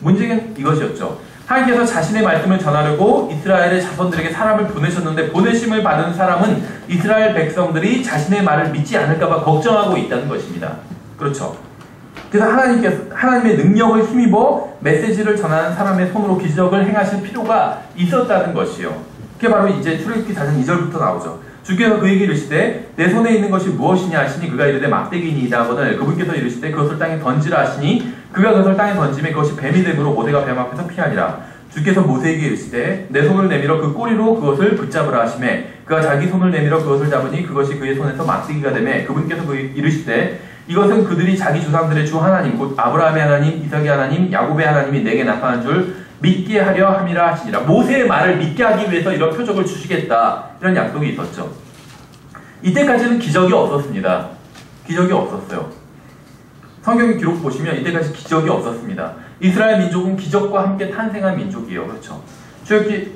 문제는 이것이었죠. 하나님께서 자신의 말씀을 전하려고 이스라엘의 자손들에게 사람을 보내셨는데 보내심을 받은 사람은 이스라엘 백성들이 자신의 말을 믿지 않을까봐 걱정하고 있다는 것입니다. 그렇죠. 그래서 하나님의 능력을 힘입어 메시지를 전하는 사람의 손으로 기적을 행하실 필요가 있었다는 것이요. 그게 바로 이제 출애굽기 4장 2절부터 나오죠. 주께서 그에게 이르시되 내 손에 있는 것이 무엇이냐 하시니 그가 이르되 막대기니이다 하거늘 그분께서 이르시되 그것을 땅에 던지라 하시니 그가 그것을 땅에 던지매 그것이 뱀이 되므로 모세가 뱀 앞에서 피하니라. 주께서 모세에게 이르시되 내 손을 내밀어 그 꼬리로 그것을 붙잡으라 하시매 그가 자기 손을 내밀어 그것을 잡으니 그것이 그의 손에서 막대기가 되매 그분께서 이르시되 이것은 그들이 자기 조상들의 주 하나님 곧 아브라함의 하나님 이삭의 하나님 야곱의 하나님이 내게 나타난 줄 믿게 하려 함이라 하시니라. 모세의 말을 믿게 하기 위해서 이런 표적을 주시겠다 이런 약속이 있었죠. 이때까지는 기적이 없었습니다. 기적이 없었어요. 성경 기록 보시면 이때까지 기적이 없었습니다. 이스라엘 민족은 기적과 함께 탄생한 민족이에요. 그렇죠. 출애굽기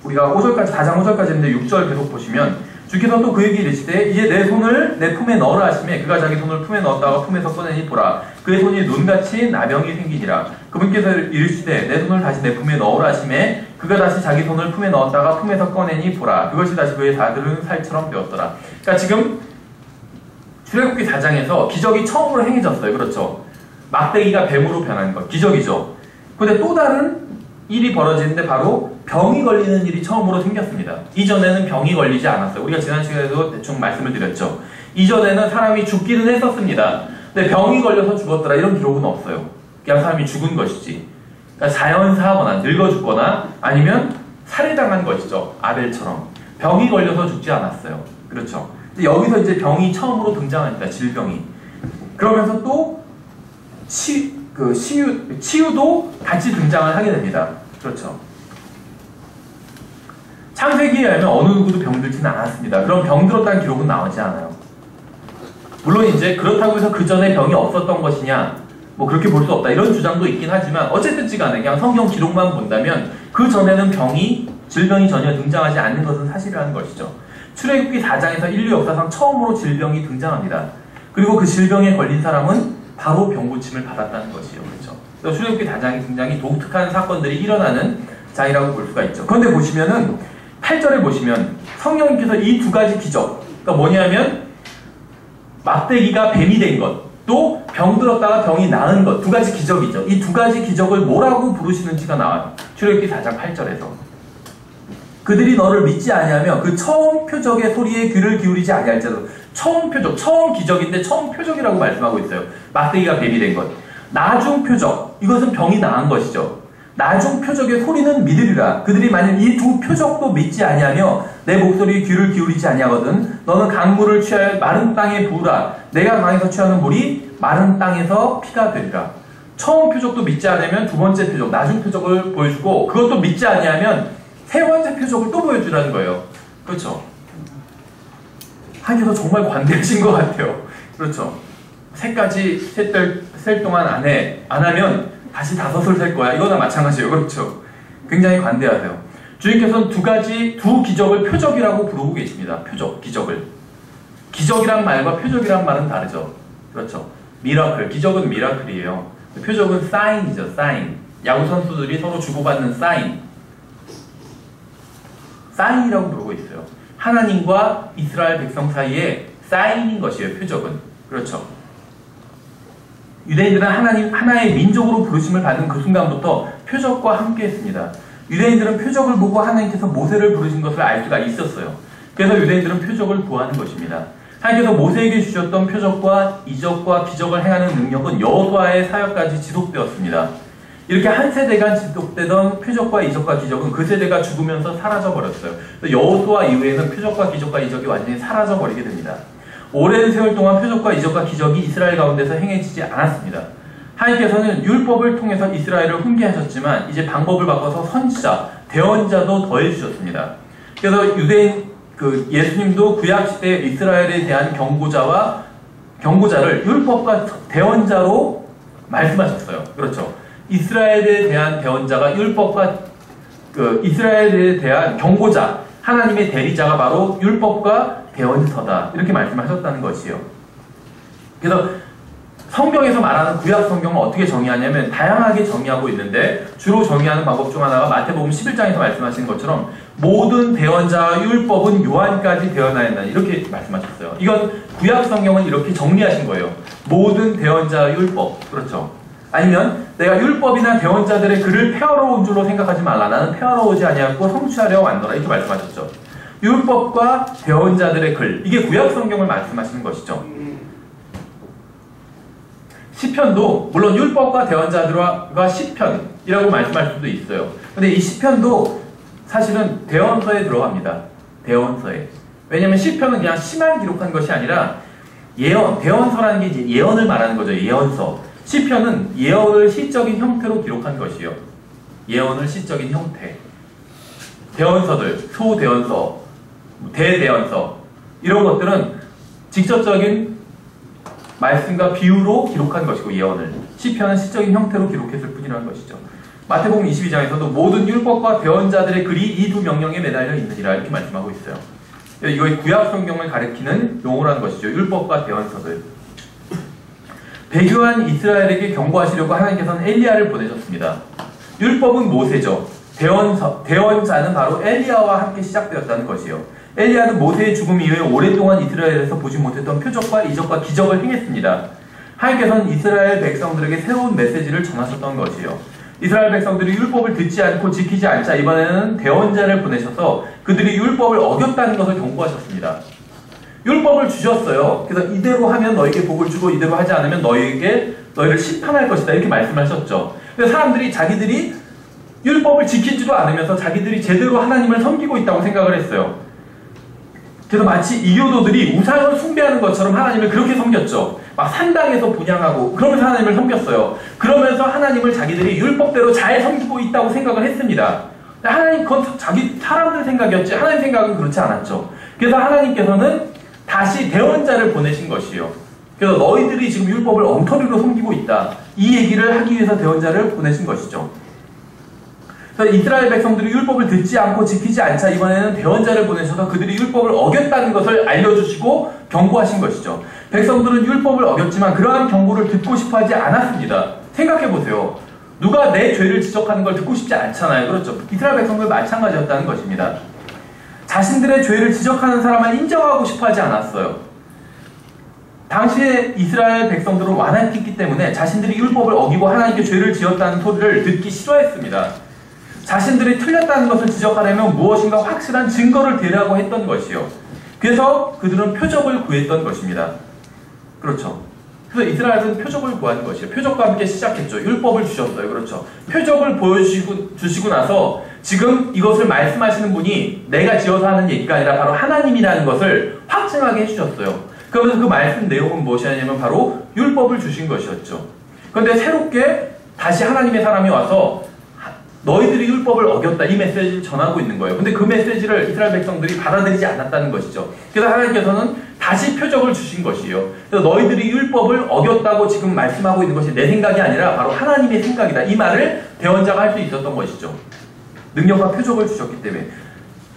우리가 5절까지 4장 5절까지 했는데 6절 계속 보시면 주께서 또 그에게 이르시되 이제 내 손을 내 품에 넣으라 하시매 그가 자기 손을 품에 넣었다가 품에서 꺼내니 보라 그의 손이 눈같이 나병이 생기니라. 그분께서 이르시되 내 손을 다시 내 품에 넣으라 하시매 그가 다시 자기 손을 품에 넣었다가 품에서 꺼내니 보라 그것이 다시 그의 다들은 살처럼 되었더라. 그러니까 지금 출애굽기 4장에서 기적이 처음으로 행해졌어요. 그렇죠. 막대기가 뱀으로 변한 것 기적이죠. 그런데 또 다른 일이 벌어지는데 바로 병이 걸리는 일이 처음으로 생겼습니다. 이전에는 병이 걸리지 않았어요. 우리가 지난 시간에도 대충 말씀을 드렸죠. 이전에는 사람이 죽기는 했었습니다. 근데 병이 걸려서 죽었더라 이런 기록은 없어요. 그냥 사람이 죽은 것이지. 그러니까 자연사하거나 늙어 죽거나 아니면 살해당한 것이죠. 아벨처럼. 병이 걸려서 죽지 않았어요. 그렇죠. 근데 여기서 이제 병이 처음으로 등장합니다. 질병이. 그러면서 또 치유도 같이 등장을 하게 됩니다. 그렇죠. 창세기에 의하면 어느 누구도 병들지는 않았습니다. 그럼 병들었다는 기록은 나오지 않아요. 물론 이제 그렇다고 해서 그 전에 병이 없었던 것이냐 뭐 그렇게 볼 수 없다 이런 주장도 있긴 하지만 어쨌든지 간에 그냥 성경 기록만 본다면 그 전에는 질병이 전혀 등장하지 않는 것은 사실이라는 것이죠. 출애굽기 4장에서 인류 역사상 처음으로 질병이 등장합니다. 그리고 그 질병에 걸린 사람은 바로 병고침을 받았다는 것이죠. 그렇죠. 그래서 출애굽기 4장이 굉장히 독특한 사건들이 일어나는 장이라고 볼 수가 있죠. 그런데 보시면은 8절에 보시면 성령님께서 이 두 가지 기적, 그러니까 뭐냐면 막대기가 뱀이 된 것, 또 병들었다가 병이 나은 것, 두 가지 기적이죠. 이 두 가지 기적을 뭐라고 부르시는지가 나와요. 출애굽기 4장 8절에서. 그들이 너를 믿지 아니하며 그 처음 표적의 소리에 귀를 기울이지 아니할지라도. 처음 표적, 처음 기적인데 처음 표적이라고 말씀하고 있어요. 막대기가 뱀이 된 것. 나중 표적, 이것은 병이 나은 것이죠. 나중 표적의 소리는 믿으리라. 그들이 만일 이 두 표적도 믿지 아니하며 내 목소리에 귀를 기울이지 아니하거든 너는 강물을 취하여 마른 땅에 부으라. 내가 강에서 취하는 물이 마른 땅에서 피가 되리라. 처음 표적도 믿지 않으면 두 번째 표적, 나중 표적을 보여주고 그것도 믿지 아니하면 세 번째 표적을 또 보여주라는 거예요. 그렇죠. 하기도 정말 관대하신 것 같아요. 그렇죠. 셀 동안 안 하면 다시 5을 셀 거야. 이거나 마찬가지예요. 그렇죠. 굉장히 관대하세요. 주님께서는 두 기적을 표적이라고 부르고 계십니다. 표적, 기적을. 기적이란 말과 표적이란 말은 다르죠. 그렇죠. 미라클, 기적은 미라클이에요. 표적은 사인이죠. 사인. 야구 선수들이 서로 주고받는 사인이라고 부르고 있어요. 하나님과 이스라엘 백성 사이에 사인인 것이에요. 표적은. 그렇죠. 유대인들은 하나의 민족으로 부르심을 받은 그 순간부터 표적과 함께 했습니다. 유대인들은 표적을 보고 하나님께서 모세를 부르신 것을 알 수가 있었어요. 그래서 유대인들은 표적을 구하는 것입니다. 하나님께서 모세에게 주셨던 표적과 이적과 기적을 행하는 능력은 여호수아의 사역까지 지속되었습니다. 이렇게 한 세대간 지속되던 표적과 이적과 기적은 그 세대가 죽으면서 사라져버렸어요. 여호수아 이후에는 표적과 기적과 이적이 완전히 사라져버리게 됩니다. 오랜 세월 동안 표적과 이적과 기적이 이스라엘 가운데서 행해지지 않았습니다. 하나님께서는 율법을 통해서 이스라엘을 훈계하셨지만 이제 방법을 바꿔서 선지자, 대언자도 더해주셨습니다. 그래서 그 예수님도 구약 시대 이스라엘에 대한 경고자를 율법과 대언자로 말씀하셨어요. 그렇죠. 이스라엘에 대한 대언자가 율법과 이스라엘에 대한 경고자, 하나님의 대리자가 바로 율법과 대언서다. 이렇게 말씀하셨다는 것이요. 그래서 성경에서 말하는 구약 성경은 어떻게 정의하냐면 다양하게 정의하고 있는데 주로 정의하는 방법 중 하나가 마태복음 11장에서 말씀하신 것처럼 모든 대언자와 율법은 요한까지 대언하였다. 이렇게 말씀하셨어요. 이건 구약 성경은 이렇게 정리하신 거예요. 모든 대언자와 율법. 그렇죠. 아니면 내가 율법이나 대언자들의 글을 폐하러 온 줄로 생각하지 말라. 나는 폐하러 오지 아니하고 성취하려 왔노라. 이렇게 말씀하셨죠. 율법과 대언자들의 글. 이게 구약 성경을 말씀하시는 것이죠. 시편도 물론 율법과 대언자들과 시편이라고 말씀할 수도 있어요. 근데 이 시편도 사실은 대언서에 들어갑니다. 대언서에. 왜냐하면 시편은 그냥 시만 기록한 것이 아니라 대언서라는 게 이제 예언을 말하는 거죠. 예언서. 시편은 예언을 시적인 형태로 기록한 것이요. 예언을 시적인 형태. 대언서들, 소대언서, 대대언서 이런 것들은 직접적인 말씀과 비유로 기록한 것이고 예언을. 시편은 시적인 형태로 기록했을 뿐이라는 것이죠. 마태복음 22장에서도 모든 율법과 대언자들의 글이 이 두 명령에 매달려 있느니라 이렇게 말씀하고 있어요. 이거 구약 성경을 가리키는 용어라는 것이죠. 율법과 대언서들. 배교한 이스라엘에게 경고하시려고 하나님께서는 엘리야를 보내셨습니다. 율법은 모세죠. 대언자는 바로 엘리야와 함께 시작되었다는 것이요. 엘리야는 모세의 죽음 이후에 오랫동안 이스라엘에서 보지 못했던 표적과 이적과 기적을 행했습니다. 하나님께서는 이스라엘 백성들에게 새로운 메시지를 전하셨던 것이요. 이스라엘 백성들이 율법을 듣지 않고 지키지 않자 이번에는 대언자를 보내셔서 그들이 율법을 어겼다는 것을 경고하셨습니다. 율법을 주셨어요. 그래서 이대로 하면 너에게 복을 주고 이대로 하지 않으면 너희를 심판할 것이다. 이렇게 말씀하셨죠. 그래서 사람들이 자기들이 율법을 지키지도 않으면서 자기들이 제대로 하나님을 섬기고 있다고 생각을 했어요. 그래서 마치 이교도들이 우상을 숭배하는 것처럼 하나님을 그렇게 섬겼죠. 막 산당에서 분향하고 그러면서 하나님을 섬겼어요. 그러면서 하나님을 자기들이 율법대로 잘 섬기고 있다고 생각을 했습니다. 하나님 그건 사람들 생각이었지 하나님 생각은 그렇지 않았죠. 그래서 하나님께서는 다시 대언자를 보내신 것이요. 그래서 너희들이 지금 율법을 엉터리로 섬기고 있다. 이 얘기를 하기 위해서 대언자를 보내신 것이죠. 그래서 이스라엘 백성들이 율법을 듣지 않고 지키지 않자 이번에는 대언자를 보내셔서 그들이 율법을 어겼다는 것을 알려주시고 경고하신 것이죠. 백성들은 율법을 어겼지만 그러한 경고를 듣고 싶어하지 않았습니다. 생각해보세요. 누가 내 죄를 지적하는 걸 듣고 싶지 않잖아요. 그렇죠. 이스라엘 백성들 마찬가지였다는 것입니다. 자신들의 죄를 지적하는 사람을 인정하고 싶어하지 않았어요. 당시에 이스라엘 백성들은 완악했기 때문에 자신들이 율법을 어기고 하나님께 죄를 지었다는 소리를 듣기 싫어했습니다. 자신들이 틀렸다는 것을 지적하려면 무엇인가 확실한 증거를 대라고 했던 것이요. 그래서 그들은 표적을 구했던 것입니다. 그렇죠. 그래서 이스라엘은 표적을 구한 것이에요. 표적과 함께 시작했죠. 율법을 주셨어요. 그렇죠. 표적을 보여주시고 나서 지금 이것을 말씀하시는 분이 내가 지어서 하는 얘기가 아니라 바로 하나님이라는 것을 확증하게 해주셨어요. 그러면서 그 말씀 내용은 무엇이냐면 바로 율법을 주신 것이었죠. 그런데 새롭게 다시 하나님의 사람이 와서 너희들이 율법을 어겼다 이 메시지를 전하고 있는 거예요. 근데 그 메시지를 이스라엘 백성들이 받아들이지 않았다는 것이죠. 그래서 하나님께서는 다시 표적을 주신 것이에요. 그래서 너희들이 율법을 어겼다고 지금 말씀하고 있는 것이 내 생각이 아니라 바로 하나님의 생각이다. 이 말을 대언자가 할 수 있었던 것이죠. 능력과 표적을 주셨기 때문에.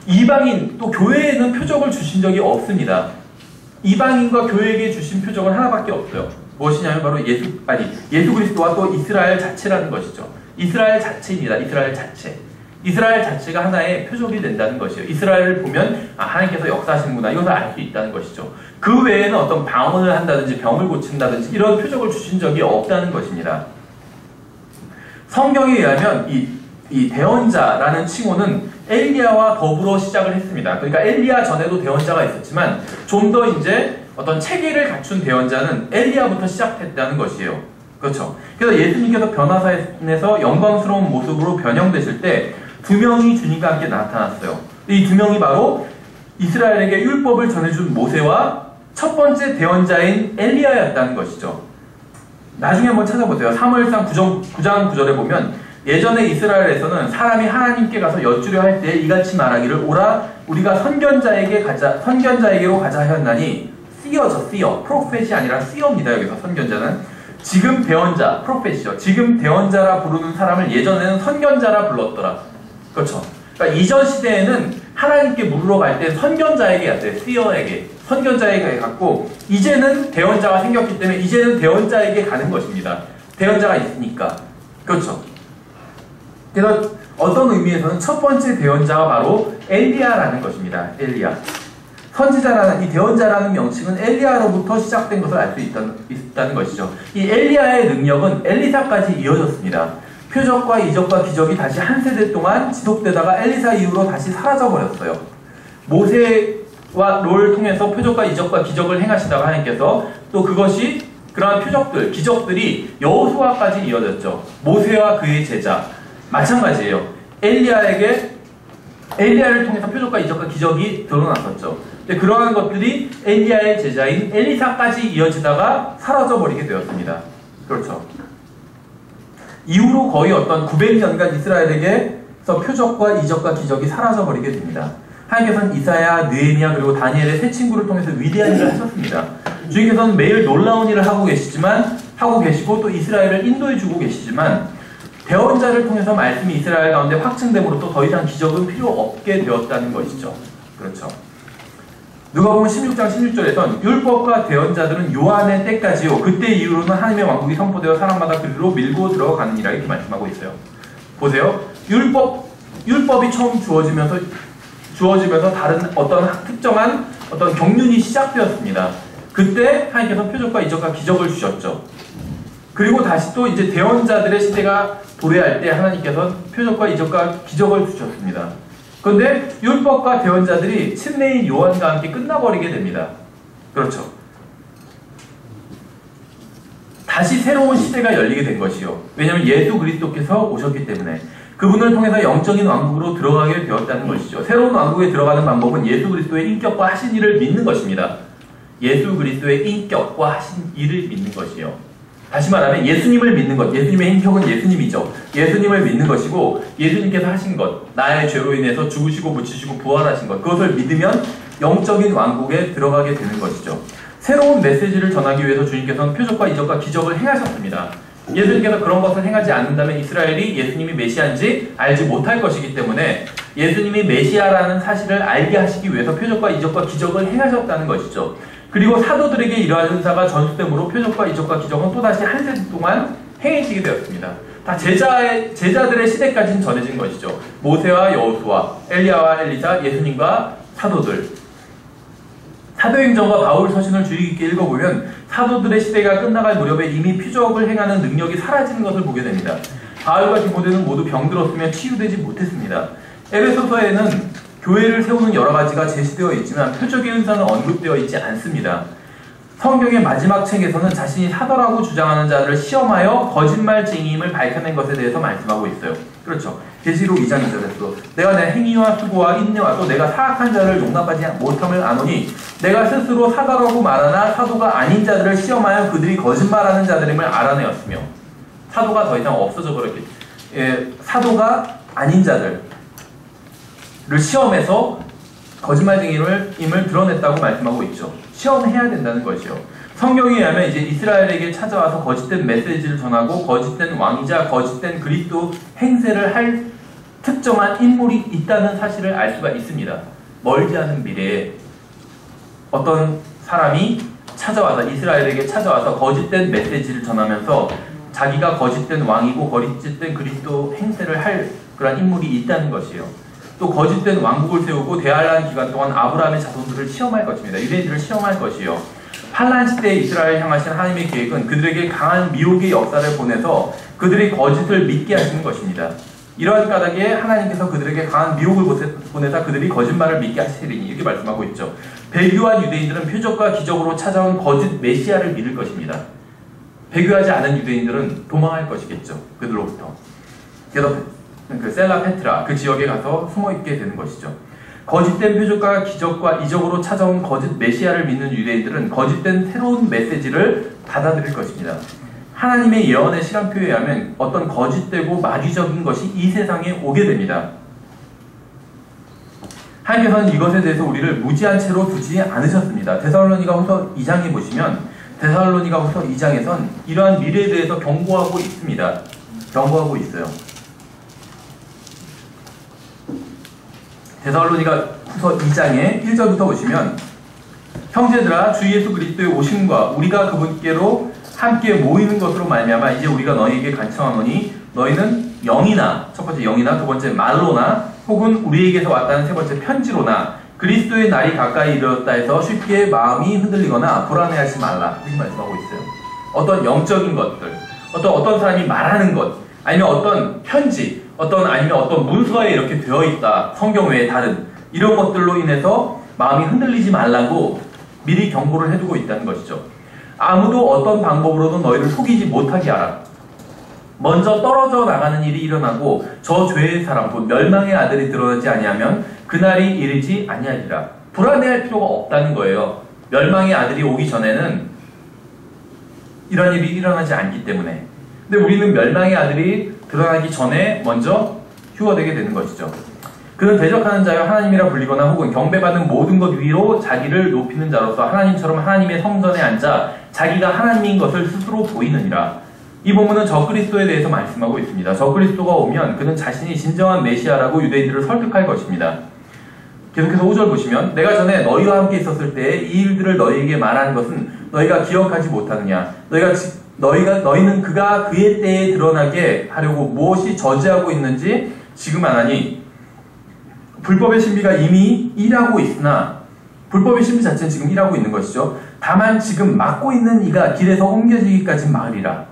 이방인 또 교회에는 표적을 주신 적이 없습니다. 이방인과 교회에게 주신 표적은 하나밖에 없어요. 무엇이냐면 바로 예수 그리스도와 또 이스라엘 자체라는 것이죠. 이스라엘 자체입니다. 이스라엘 자체. 이스라엘 자체가 하나의 표적이 된다는 것이에요. 이스라엘을 보면 하나님께서 역사하시는구나 이것을 알 수 있다는 것이죠. 그 외에는 어떤 방언을 한다든지 병을 고친다든지 이런 표적을 주신 적이 없다는 것입니다. 성경에 의하면 이 대언자라는 칭호는 엘리야와 더불어 시작을 했습니다. 그러니까 엘리야 전에도 대언자가 있었지만 좀 더 이제 어떤 체계를 갖춘 대언자는 엘리야부터 시작했다는 것이에요. 그렇죠. 그래서 예수님께서 변화산에서 영광스러운 모습으로 변형되실 때 두 명이 주님과 함께 나타났어요. 이 두 명이 바로 이스라엘에게 율법을 전해준 모세와 첫 번째 대언자인 엘리야였다는 것이죠. 나중에 한번 찾아보세요. 사무엘상 9장 9절에 보면 예전에 이스라엘에서는 사람이 하나님께 가서 여쭈려 할 때 이같이 말하기를 오라 우리가 선견자에게로 가자 하였나니 씨어죠. 씨어. 프로펫이 아니라 씨어입니다. 여기서 선견자는 지금 대언자, 프로펫이죠. 지금 대언자라 부르는 사람을 예전에는 선견자라 불렀더라. 그렇죠. 그러니까 이전 시대에는 하나님께 물으러 갈 때 선견자에게 갔대요. 씨어에게. 선견자에게 갔고 이제는 대언자가 생겼기 때문에 이제는 대언자에게 가는 것입니다. 대언자가 있으니까. 그렇죠. 그래서 어떤 의미에서는 첫 번째 대언자가 바로 엘리야라는 것입니다. 엘리야. 선지자라는 이 대언자라는 명칭은 엘리야로부터 시작된 것을 알 수 있다는 것이죠. 이 엘리야의 능력은 엘리사까지 이어졌습니다. 표적과 이적과 기적이 다시 한 세대 동안 지속되다가 엘리사 이후로 다시 사라져버렸어요. 모세와 롤을 통해서 표적과 이적과 기적을 행하시다가 하나님께서 또 그것이 그러한 표적들, 기적들이 여호수아까지 이어졌죠. 모세와 그의 제자 마찬가지예요. 엘리야를 통해서 표적과 이적과 기적이 드러났었죠. 근데 그러한 것들이 엘리야의 제자인 엘리사까지 이어지다가 사라져버리게 되었습니다. 그렇죠. 이후로 거의 어떤 900년간 이스라엘에게서 표적과 이적과 기적이 사라져버리게 됩니다. 하나님께서는 이사야, 느헤미야 그리고 다니엘의 세 친구를 통해서 위대한 일을 하셨습니다. 주님께서는 매일 놀라운 일을 하고 계시고 또 이스라엘을 인도해주고 계시지만 대언자를 통해서 말씀이 이스라엘 가운데 확증됨으로써 더 이상 기적은 필요 없게 되었다는 것이죠. 그렇죠. 누가복음 16장 16절에선 율법과 대언자들은 요한의 때까지요. 그때 이후로는 하나님의 왕국이 선포되어 사람마다 그리로 밀고 들어가느니라 이렇게 말씀하고 있어요. 보세요. 율법이 처음 주어지면서 다른 어떤 특정한 어떤 경륜이 시작되었습니다. 그때 하나님께서 표적과 이적과 기적을 주셨죠. 그리고 다시 또 이제 대언자들의 시대가 도래할 때 하나님께서 표적과 이적과 기적을 주셨습니다. 그런데 율법과 대언자들이 침례인 요한과 함께 끝나버리게 됩니다. 그렇죠. 다시 새로운 시대가 열리게 된 것이요. 왜냐하면 예수 그리스도께서 오셨기 때문에 그분을 통해서 영적인 왕국으로 들어가게 되었다는 것이죠. 새로운 왕국에 들어가는 방법은 예수 그리스도의 인격과 하신 일을 믿는 것입니다. 예수 그리스도의 인격과 하신 일을 믿는 것이요. 다시 말하면 예수님을 믿는 것, 예수님의 인격은 예수님이죠. 예수님을 믿는 것이고 예수님께서 하신 것, 나의 죄로 인해서 죽으시고 묻히시고 부활하신 것, 그것을 믿으면 영적인 왕국에 들어가게 되는 것이죠. 새로운 메시지를 전하기 위해서 주님께서는 표적과 이적과 기적을 행하셨습니다. 예수님께서 그런 것을 행하지 않는다면 이스라엘이 예수님이 메시아인지 알지 못할 것이기 때문에 예수님이 메시아라는 사실을 알게 하시기 위해서 표적과 이적과 기적을 행하셨다는 것이죠. 그리고 사도들에게 이러한 은사가 전수됨으로 표적과 이적과 기적은 또다시 한 세대 동안 행해지게 되었습니다. 다 제자들의 시대까지는 전해진 것이죠. 모세와 여호수아, 엘리야와 엘리사, 예수님과 사도들. 사도행전과 바울 서신을 주의 깊게 읽어보면 사도들의 시대가 끝나갈 무렵에 이미 표적을 행하는 능력이 사라지는 것을 보게 됩니다. 바울과 디모데는 모두 병들었으며 치유되지 못했습니다. 에베소서에는 교회를 세우는 여러 가지가 제시되어 있지만 표적의 은사는 언급되어 있지 않습니다. 성경의 마지막 책에서는 자신이 사도라고 주장하는 자들을 시험하여 거짓말쟁이임을 밝혀낸 것에 대해서 말씀하고 있어요. 그렇죠. 계시록 2장 2절에서 내가 내 행위와 수고와 인내와 또 내가 사악한 자를 용납하지 못함을 아노니 내가 스스로 사도라고 말하나 사도가 아닌 자들을 시험하여 그들이 거짓말하는 자들임을 알아내었으며 사도가 더 이상 없어져 버렸기 사도가 아닌 자들을 시험해서 거짓말쟁이임을 드러냈다고 말씀하고 있죠. 시험해야 된다는 것이요. 성경에 의하면 이제 이스라엘에게 찾아와서 거짓된 메시지를 전하고 거짓된 왕이자 거짓된 그리스도 행세를 할 특정한 인물이 있다는 사실을 알 수가 있습니다. 멀지 않은 미래에 어떤 사람이 이스라엘에게 찾아와서 거짓된 메시지를 전하면서 자기가 거짓된 왕이고 거짓된 그리스도 행세를 할 그런 인물이 있다는 것이에요. 또 거짓된 왕국을 세우고 대환란 기간 동안 아브라함의 자손들을 시험할 것입니다. 유대인들을 시험할 것이요. 환란 시대에 이스라엘 향하신 하나님의 계획은 그들에게 강한 미혹의 역사를 보내서 그들이 거짓을 믿게 하시는 것입니다. 이러한 까닭에 하나님께서 그들에게 강한 미혹을 보내사 그들이 거짓말을 믿게 하시리니 이렇게 말씀하고 있죠. 배교한 유대인들은 표적과 기적으로 찾아온 거짓 메시아를 믿을 것입니다. 배교하지 않은 유대인들은 도망할 것이겠죠. 그들로부터. 그래서 그 셀라 페트라 그 지역에 가서 숨어있게 되는 것이죠. 거짓된 표적과 기적과 이적으로 찾아온 거짓 메시아를 믿는 유대인들은 거짓된 새로운 메시지를 받아들일 것입니다. 하나님의 예언의 시간표에 의하면 어떤 거짓되고 마귀적인 것이 이 세상에 오게 됩니다. 하나님께서는 이것에 대해서 우리를 무지한 채로 두지 않으셨습니다. 데살로니가후서 2장에 보시면 데살로니가후서 2장에선 이러한 미래에 대해서 경고하고 있습니다. 경고하고 있어요. 데살로니가후서 2장의 1절부터 보시면 형제들아 주 예수 그리스도의 오심과 우리가 그분께로 함께 모이는 것으로 말미암아 이제 우리가 너희에게 간청하노니 너희는 영이나 첫 번째 영이나 두 번째 말로나 혹은 우리에게서 왔다는 세 번째 편지로나 그리스도의 날이 가까이 이르렀다 해서 쉽게 마음이 흔들리거나 불안해하지 말라 이렇게 말씀하고 있어요. 어떤 영적인 것들, 어떤 사람이 말하는 것, 아니면 어떤 편지, 아니면 어떤 문서에 이렇게 되어 있다, 성경 외에 다른 이런 것들로 인해서 마음이 흔들리지 말라고 미리 경고를 해두고 있다는 것이죠. 아무도 어떤 방법으로도 너희를 속이지 못하게 하라. 먼저 떨어져 나가는 일이 일어나고 저 죄의 사람 곧 멸망의 아들이 드러나지 아니하면 그날이 이르지 아니하리라. 불안해할 필요가 없다는 거예요. 멸망의 아들이 오기 전에는 이런 일이 일어나지 않기 때문에. 근데 우리는 멸망의 아들이 드러나기 전에 먼저 휴거되게 되는 것이죠. 그는 대적하는 자여 하나님이라 불리거나 혹은 경배받는 모든 것 위로 자기를 높이는 자로서 하나님처럼 하나님의 성전에 앉아 자기가 하나님인 것을 스스로 보이느니라. 이 본문은 적그리스도에 대해서 말씀하고 있습니다. 적그리스도가 오면 그는 자신이 진정한 메시아라고 유대인들을 설득할 것입니다. 계속해서 5절 보시면 내가 전에 너희와 함께 있었을 때에 이 일들을 너희에게 말하는 것은 너희가 기억하지 못하느냐. 너희는 그가 그의 때에 드러나게 하려고 무엇이 저지하고 있는지 지금 아나니 불법의 신비가 이미 일하고 있으나 불법의 신비 자체는 지금 일하고 있는 것이죠. 다만 지금 막고 있는 이가 길에서 옮겨지기까지 막으리라.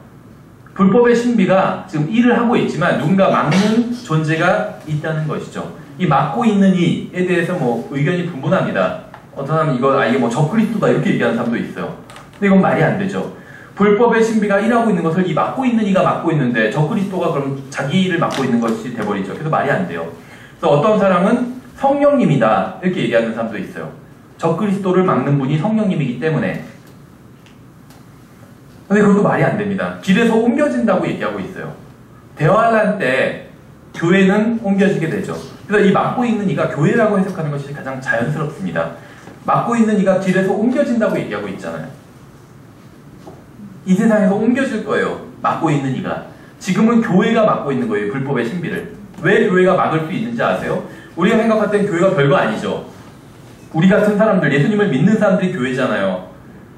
불법의 신비가 지금 일을 하고 있지만 누군가 막는 존재가 있다는 것이죠. 이 막고 있는 이에 대해서 의견이 분분합니다. 어떤 사람은 이게 적그리스도다 이렇게 얘기하는 사람도 있어요. 근데 이건 말이 안 되죠. 불법의 신비가 일하고 있는 것을 이 막고 있는 이가 막고 있는데 적그리스도가 그럼 자기 일을 막고 있는 것이 돼버리죠. 그래서 말이 안 돼요. 그래서 어떤 사람은 성령님이다 이렇게 얘기하는 사람도 있어요. 적그리스도를 막는 분이 성령님이기 때문에. 근데 그것도 말이 안 됩니다. 길에서 옮겨진다고 얘기하고 있어요. 대환란 때 교회는 옮겨지게 되죠. 그래서 이 막고 있는 이가 교회라고 해석하는 것이 가장 자연스럽습니다. 막고 있는 이가 길에서 옮겨진다고 얘기하고 있잖아요. 이 세상에서 옮겨질 거예요. 막고 있는 이가. 지금은 교회가 막고 있는 거예요. 불법의 신비를. 왜 교회가 막을 수 있는지 아세요? 우리가 생각할 땐 교회가 별거 아니죠. 우리 같은 사람들, 예수님을 믿는 사람들이 교회잖아요.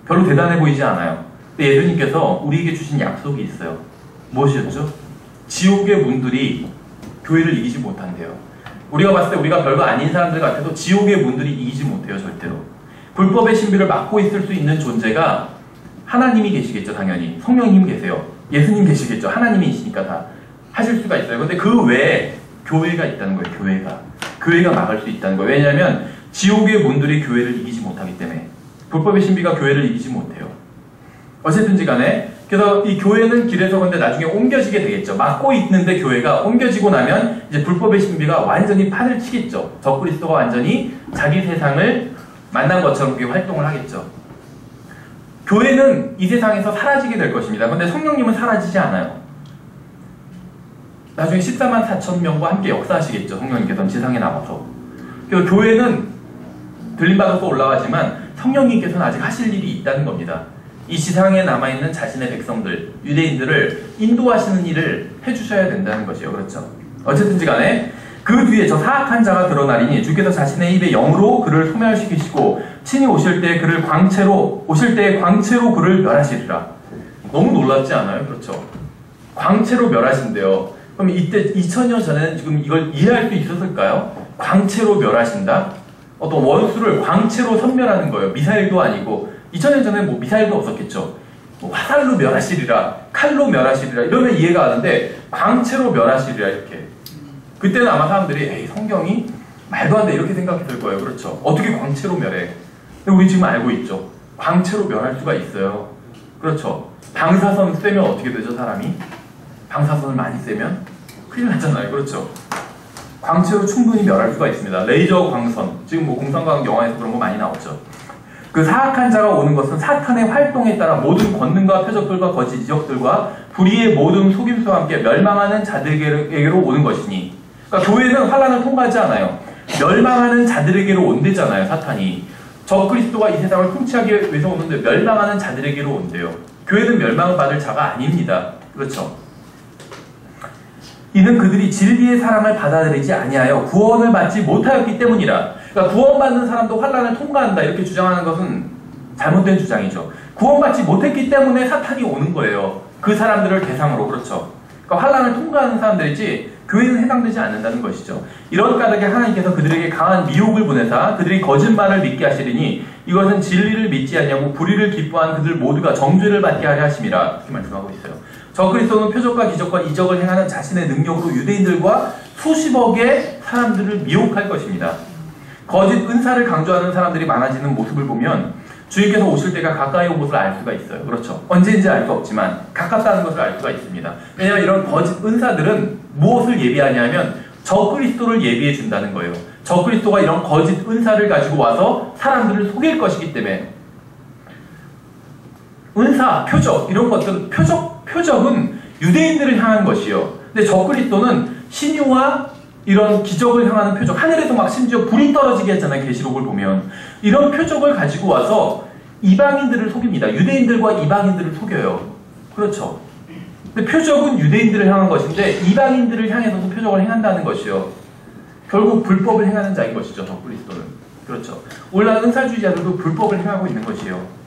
별로 대단해 보이지 않아요. 근데 예수님께서 우리에게 주신 약속이 있어요. 무엇이었죠? 지옥의 문들이 교회를 이기지 못한대요. 우리가 봤을 때 우리가 별거 아닌 사람들 같아도 지옥의 문들이 이기지 못해요. 절대로. 불법의 신비를 막고 있을 수 있는 존재가 하나님이 계시겠죠. 당연히. 성령님 계세요. 예수님 계시겠죠. 하나님이시니까 다 하실 수가 있어요. 근데 그 외에 교회가 있다는 거예요. 교회가 막을 수 있다는 거예요. 왜냐하면 지옥의 문들이 교회를 이기지 못하기 때문에. 불법의 신비가 교회를 이기지 못해요. 어쨌든지 간에 그래서 이 교회는 길에서 근데 나중에 옮겨지게 되겠죠. 막고 있는데 교회가 옮겨지고 나면 이제 불법의 신비가 완전히 판을 치겠죠. 적그리스도가 완전히 자기 세상을 만난 것처럼 그렇게 활동을 하겠죠. 교회는 이 세상에서 사라지게 될 것입니다. 그런데 성령님은 사라지지 않아요. 나중에 14만 4천 명과 함께 역사하시겠죠. 성령님께서는 지상에 나와서. 그래서 교회는 들림받아서 올라가지만 성령님께서는 아직 하실 일이 있다는 겁니다. 이 지상에 남아있는 자신의 백성들, 유대인들을 인도하시는 일을 해주셔야 된다는 것이요. 그렇죠. 어쨌든지 간에 그 뒤에 저 사악한 자가 드러나리니 주께서 자신의 입에 영으로 그를 소멸시키시고 친히 오실 때에 광채로 그를 멸하시리라. 너무 놀랍지 않아요? 그렇죠. 광채로 멸하신대요. 그럼 이때 2000년 전에는 지금 이걸 이해할 수 있었을까요? 광채로 멸하신다? 어떤 원수를 광채로 섬멸하는 거예요. 미사일도 아니고 2000년 전에 미사일도 없었겠죠. 화살로 멸하시리라, 칼로 멸하시리라 이러면 이해가 가는데 광채로 멸하시리라 이렇게. 그때는 아마 사람들이 에이 성경이 말도 안 돼 이렇게 생각했을 거예요. 그렇죠. 어떻게 광채로 멸해? 근데 우리 지금 알고 있죠. 광채로 멸할 수가 있어요. 그렇죠. 방사선 쐬면 어떻게 되죠 사람이? 방사선을 많이 쐬면 큰일 나잖아요. 그렇죠. 광채로 충분히 멸할 수가 있습니다. 레이저 광선. 지금 공상과학 영화에서 그런 거 많이 나오죠. 그 사악한 자가 오는 것은 사탄의 활동에 따라 모든 권능과 표적들과 거짓 이적들과 불의의 모든 속임수와 함께 멸망하는 자들에게로 오는 것이니. 그러니까 교회는 환난을 통과하지 않아요. 멸망하는 자들에게로 온대잖아요, 사탄이. 적그리스도가 이 세상을 통치하기 위해서 오는데 멸망하는 자들에게로 온대요. 교회는 멸망을 받을 자가 아닙니다. 그렇죠? 이는 그들이 진리의 사랑을 받아들이지 아니하여 구원을 받지 못하였기 때문이라. 그러니까 구원받는 사람도 환난을 통과한다 이렇게 주장하는 것은 잘못된 주장이죠. 구원받지 못했기 때문에 사탄이 오는 거예요. 그 사람들을 대상으로. 그렇죠? 그러니까 환난을 통과하는 사람들이지 교회는 해당되지 않는다는 것이죠. 이런 까닭에 하나님께서 그들에게 강한 미혹을 보내사 그들이 거짓말을 믿게 하시리니 이것은 진리를 믿지 아니하고 불의를 기뻐한 그들 모두가 정죄를 받게 하려 하심이라. 이렇게 말씀하고 있어요. 적그리스도는 표적과 기적과 이적을 행하는 자신의 능력으로 유대인들과 수십억의 사람들을 미혹할 것입니다. 거짓 은사를 강조하는 사람들이 많아지는 모습을 보면 주님께서 오실 때가 가까이 온 것을 알 수가 있어요. 그렇죠? 언제인지 알 수 없지만 가깝다는 것을 알 수가 있습니다. 왜냐하면 이런 거짓 은사들은 무엇을 예비하냐면 적그리스도를 예비해 준다는 거예요. 적그리스도가 이런 거짓 은사를 가지고 와서 사람들을 속일 것이기 때문에. 은사, 표적 이런 것들은 표적은 유대인들을 향한 것이요. 근데 적그리스도는 신유와 이런 기적을 향하는 표적, 하늘에서 막 심지어 불이 떨어지게 했잖아요. 계시록을 보면. 이런 표적을 가지고 와서 이방인들을 속입니다. 유대인들과 이방인들을 속여요. 그렇죠. 근데 표적은 유대인들을 향한 것인데 이방인들을 향해서도 표적을 행한다는 것이요. 결국 불법을 행하는 자인 것이죠. 적그리스도는. 그렇죠. 오늘날 은사주의자들도 불법을 행하고 있는 것이에요.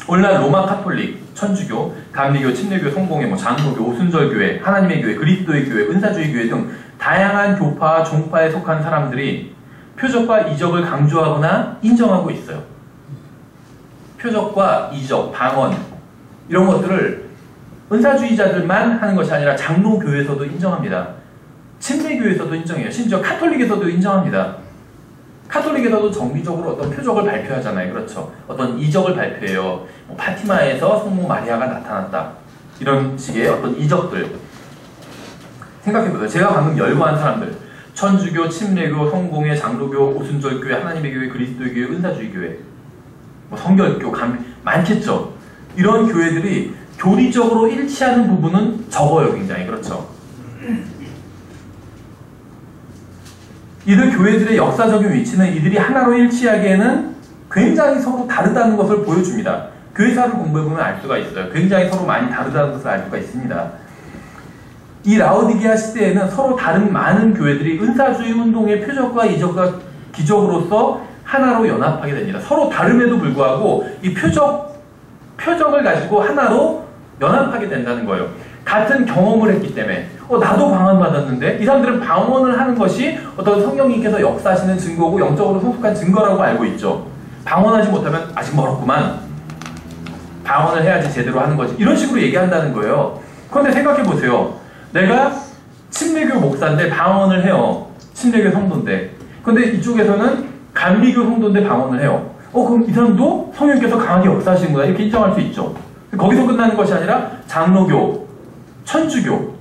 오늘날 로마 카톨릭, 천주교, 감리교, 침례교, 성공회, 장로교, 오순절교회, 하나님의 교회, 그리스도의 교회, 은사주의 교회 등 다양한 교파, 종파에 속한 사람들이 표적과 이적을 강조하거나 인정하고 있어요. 표적과 이적, 방언 이런 것들을 은사주의자들만 하는 것이 아니라 장로교에서도 인정합니다. 침례교에서도 인정해요. 심지어 카톨릭에서도 인정합니다. 카톨릭에서도 정기적으로 어떤 표적을 발표하잖아요. 그렇죠. 어떤 이적을 발표해요. 파티마에서 성모 마리아가 나타났다. 이런 식의 어떤 이적들. 생각해보세요. 제가 방금 열거한 사람들. 천주교, 침례교, 성공회, 장로교, 오순절교회, 하나님의 교회, 그리스도의 교회, 은사주의 교회. 성결교, 많겠죠. 이런 교회들이 교리적으로 일치하는 부분은 적어요. 굉장히. 그렇죠. 이들 교회들의 역사적인 위치는 이들이 하나로 일치하기에는 굉장히 서로 다르다는 것을 보여줍니다. 교회사를 공부해보면 알 수가 있어요. 굉장히 서로 많이 다르다는 것을 알 수가 있습니다. 이 라오디게아 시대에는 서로 다른 많은 교회들이 은사주의 운동의 표적과 이적과 기적으로서 하나로 연합하게 됩니다. 서로 다름에도 불구하고 이 표적을 가지고 하나로 연합하게 된다는 거예요. 같은 경험을 했기 때문에 나도 방언받았는데 이 사람들은 방언을 하는 것이 어떤 성령님께서 역사하시는 증거고 영적으로 성숙한 증거라고 알고 있죠. 방언하지 못하면 아직 멀었구만. 방언을 해야지 제대로 하는 거지. 이런 식으로 얘기한다는 거예요. 그런데 생각해보세요. 내가 침례교 목사인데 방언을 해요. 침례교 성도인데. 근데 이쪽에서는 감리교 성도인데 방언을 해요. 그럼 이 사람도 성령님께서 강하게 역사하시는구나 이렇게 인정할 수 있죠. 거기서 끝나는 것이 아니라 장로교, 천주교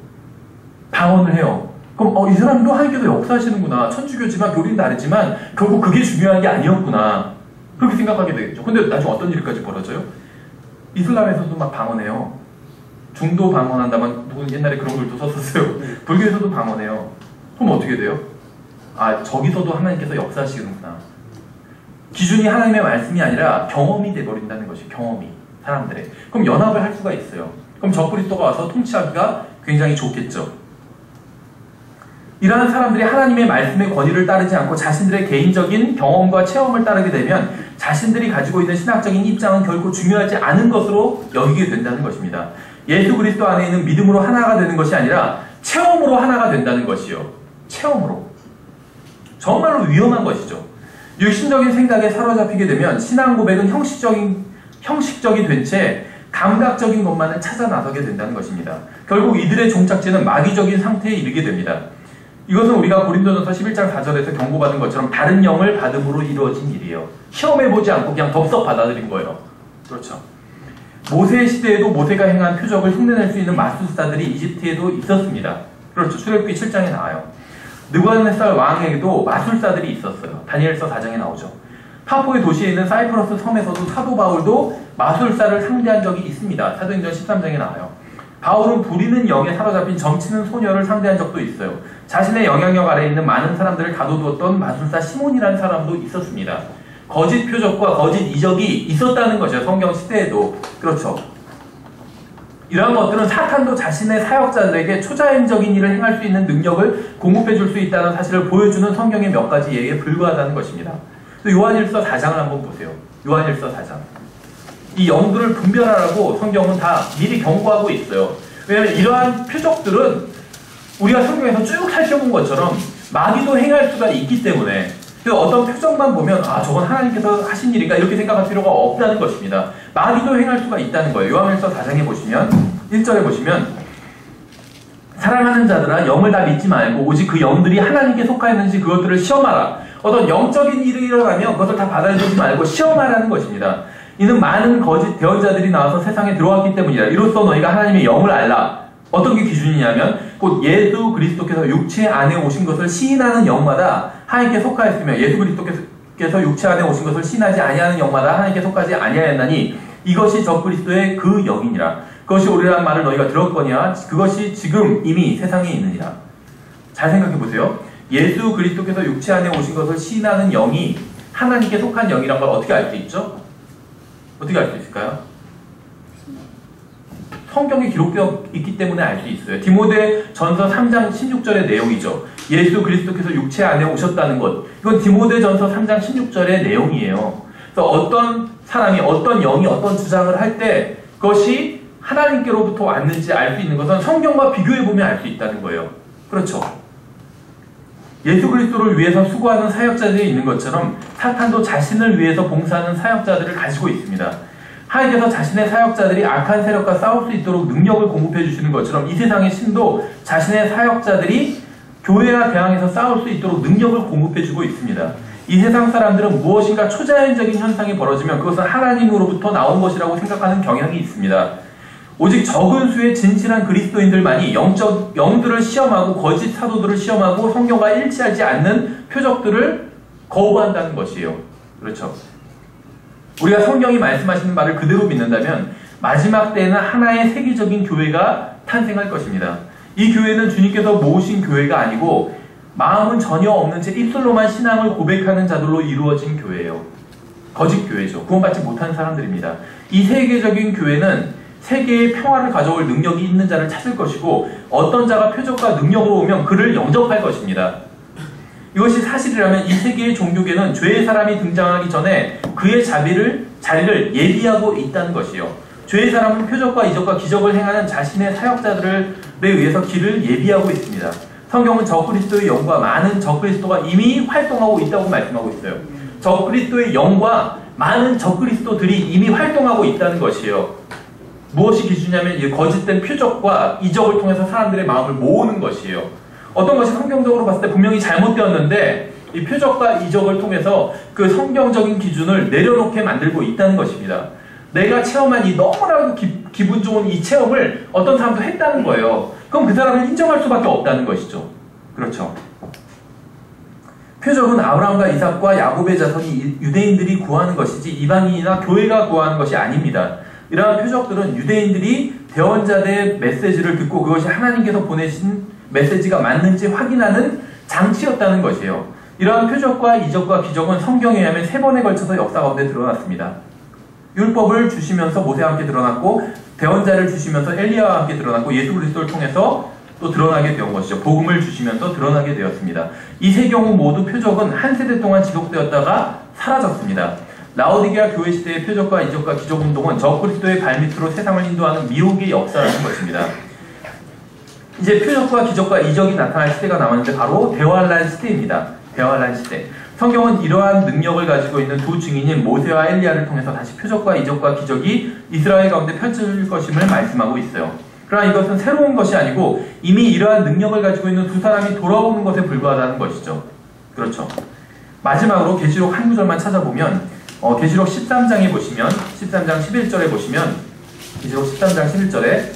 방언을 해요. 그럼 이 사람도 하나님께서 역사하시는구나. 천주교지만 교리는 다르지만 결국 그게 중요한 게 아니었구나. 그렇게 생각하게 되겠죠. 근데 나중에 어떤 일까지 벌어져요? 이슬람에서도 막 방언해요. 중도 방언한다면 누군 옛날에 그런 글도 썼었어요. 불교에서도 방언해요. 그럼 어떻게 돼요? 저기서도 하나님께서 역사하시는구나. 기준이 하나님의 말씀이 아니라 경험이 돼버린다는 것이 경험이 사람들의. 그럼 연합을 할 수가 있어요. 그럼 적그리스도가 와서 통치하기가 굉장히 좋겠죠. 이러한 사람들이 하나님의 말씀의 권위를 따르지 않고 자신들의 개인적인 경험과 체험을 따르게 되면 자신들이 가지고 있는 신학적인 입장은 결코 중요하지 않은 것으로 여기게 된다는 것입니다. 예수 그리스도 안에 있는 믿음으로 하나가 되는 것이 아니라 체험으로 하나가 된다는 것이요. 체험으로. 정말로 위험한 것이죠. 육신적인 생각에 사로잡히게 되면 신앙 고백은 형식적이 된 채 감각적인 것만을 찾아 나서게 된다는 것입니다. 결국 이들의 종착지는 마귀적인 상태에 이르게 됩니다. 이것은 우리가 고린도전서 11장 4절에서 경고받은 것처럼 다른 영을 받음으로 이루어진 일이에요. 시험해보지 않고 그냥 덥석 받아들인 거예요. 그렇죠. 모세 시대에도 모세가 행한 표적을 흉내낼 수 있는 마술사들이 이집트에도 있었습니다. 그렇죠. 출애굽기 7장에 나와요. 느부갓네살 왕에게도 마술사들이 있었어요. 다니엘서 4장에 나오죠. 파포의 도시에 있는 사이프러스 섬에서도 사도 바울도 마술사를 상대한 적이 있습니다. 사도행전 13장에 나와요. 바울은 부리는 영에 사로잡힌 점치는 소녀를 상대한 적도 있어요. 자신의 영향력 아래에 있는 많은 사람들을 가둬두었던 마술사 시몬이라는 사람도 있었습니다. 거짓 표적과 거짓 이적이 있었다는 거죠. 성경 시대에도. 그렇죠. 이러한 것들은 사탄도 자신의 사역자들에게 초자연적인 일을 행할 수 있는 능력을 공급해 줄 수 있다는 사실을 보여주는 성경의 몇 가지 예에 불과하다는 것입니다. 또 요한일서 4장을 한번 보세요. 요한일서 4장. 이 영들을 분별하라고 성경은 다 미리 경고하고 있어요. 왜냐하면 이러한 표적들은 우리가 성경에서 쭉 살펴본 것처럼 마귀도 행할 수가 있기 때문에 그래서 어떤 표적만 보면 아 저건 하나님께서 하신 일인가 이렇게 생각할 필요가 없다는 것입니다. 마귀도 행할 수가 있다는 거예요. 요한일서 4장에 보시면 1절에 보시면 사랑하는 자들아 영을 다 믿지 말고 오직 그 영들이 하나님께 속하였는지 그것들을 시험하라. 어떤 영적인 일이 일어나면 그것을 다 받아들이지 말고 시험하라는 것입니다. 이는 많은 거짓 대언자들이 나와서 세상에 들어왔기 때문이라. 이로써 너희가 하나님의 영을 알라. 어떤 게 기준이냐면 곧 예수 그리스도께서 육체 안에 오신 것을 시인하는 영마다 하나님께 속하였으며 예수 그리스도께서 육체 안에 오신 것을 시인하지 아니하는 영마다 하나님께 속하지 아니하였나니 이것이 적 그리스도의 그 영이니라. 그것이 옳으라는 말을 너희가 들었거니와 그것이 지금 이미 세상에 있느니라. 잘 생각해 보세요. 예수 그리스도께서 육체 안에 오신 것을 시인하는 영이 하나님께 속한 영이란 걸 어떻게 알 수 있죠? 어떻게 알 수 있을까요? 성경에 기록되어 있기 때문에 알 수 있어요. 디모데 전서 3장 16절의 내용이죠. 예수 그리스도께서 육체 안에 오셨다는 것. 이건 디모데 전서 3장 16절의 내용이에요. 그래서 어떤 사람이 어떤 영이 어떤 주장을 할 때 그것이 하나님께로부터 왔는지 알 수 있는 것은 성경과 비교해보면 알 수 있다는 거예요. 그렇죠. 예수 그리스도를 위해서 수고하는 사역자들이 있는 것처럼 사탄도 자신을 위해서 봉사하는 사역자들을 가지고 있습니다. 하나님께서 자신의 사역자들이 악한 세력과 싸울 수 있도록 능력을 공급해 주시는 것처럼 이 세상의 신도 자신의 사역자들이 교회와 대항해서 싸울 수 있도록 능력을 공급해 주고 있습니다. 이 세상 사람들은 무엇인가 초자연적인 현상이 벌어지면 그것은 하나님으로부터 나온 것이라고 생각하는 경향이 있습니다. 오직 적은 수의 진실한 그리스도인들만이 영들을 시험하고 거짓 사도들을 시험하고 성경과 일치하지 않는 표적들을 거부한다는 것이에요. 그렇죠. 우리가 성경이 말씀하시는 말을 그대로 믿는다면 마지막 때에는 하나의 세계적인 교회가 탄생할 것입니다. 이 교회는 주님께서 모으신 교회가 아니고 마음은 전혀 없는 채 입술로만 신앙을 고백하는 자들로 이루어진 교회예요. 거짓 교회죠. 구원받지 못한 사람들입니다. 이 세계적인 교회는 세계의 평화를 가져올 능력이 있는 자를 찾을 것이고 어떤 자가 표적과 능력으로 오면 그를 영접할 것입니다. 이것이 사실이라면 이 세계의 종교계는 죄의 사람이 등장하기 전에 그의 자리를 예비하고 있다는 것이요. 죄의 사람은 표적과 이적과 기적을 행하는 자신의 사역자들에 의해서 길을 예비하고 있습니다. 성경은 적그리스도의 영과 많은 적그리스도가 이미 활동하고 있다고 말씀하고 있어요. 적그리스도의 영과 많은 적그리스도들이 이미 활동하고 있다는 것이에요. 무엇이 기준이냐면 이 거짓된 표적과 이적을 통해서 사람들의 마음을 모으는 것이에요. 어떤 것이 성경적으로 봤을 때 분명히 잘못되었는데 이 표적과 이적을 통해서 그 성경적인 기준을 내려놓게 만들고 있다는 것입니다. 내가 체험한 이 너무나도 기분 좋은 이 체험을 어떤 사람도 했다는 거예요. 그럼 그 사람을 인정할 수밖에 없다는 것이죠. 그렇죠. 표적은 아브라함과 이삭과 야곱의 자손이 유대인들이 구하는 것이지 이방인이나 교회가 구하는 것이 아닙니다. 이러한 표적들은 유대인들이 대언자들의 메시지를 듣고 그것이 하나님께서 보내신 메시지가 맞는지 확인하는 장치였다는 것이에요. 이러한 표적과 이적과 기적은 성경에 의하면 3번에 걸쳐서 역사 가운데 드러났습니다. 율법을 주시면서 모세와 함께 드러났고 대언자를 주시면서 엘리야와 함께 드러났고 예수 그리스도를 통해서 또 드러나게 된 것이죠. 복음을 주시면서 드러나게 되었습니다. 이 세 경우 모두 표적은 한 세대 동안 지속되었다가 사라졌습니다. 라오디게아 교회 시대의 표적과 이적과 기적 운동은 적그리스도의 발밑으로 세상을 인도하는 미혹의 역사라는 것입니다. 이제 표적과 기적과 이적이 나타날 시대가 남았는데 바로 대환란 시대입니다. 대환란 시대. 성경은 이러한 능력을 가지고 있는 두 증인인 모세와 엘리야를 통해서 다시 표적과 이적과 기적이 이스라엘 가운데 펼쳐질 것임을 말씀하고 있어요. 그러나 이것은 새로운 것이 아니고 이미 이러한 능력을 가지고 있는 두 사람이 돌아오는 것에 불과하다는 것이죠. 그렇죠. 마지막으로 계시록 한 구절만 찾아보면 계시록 13장에 보시면 13장 11절에 보시면 계시록 13장 11절에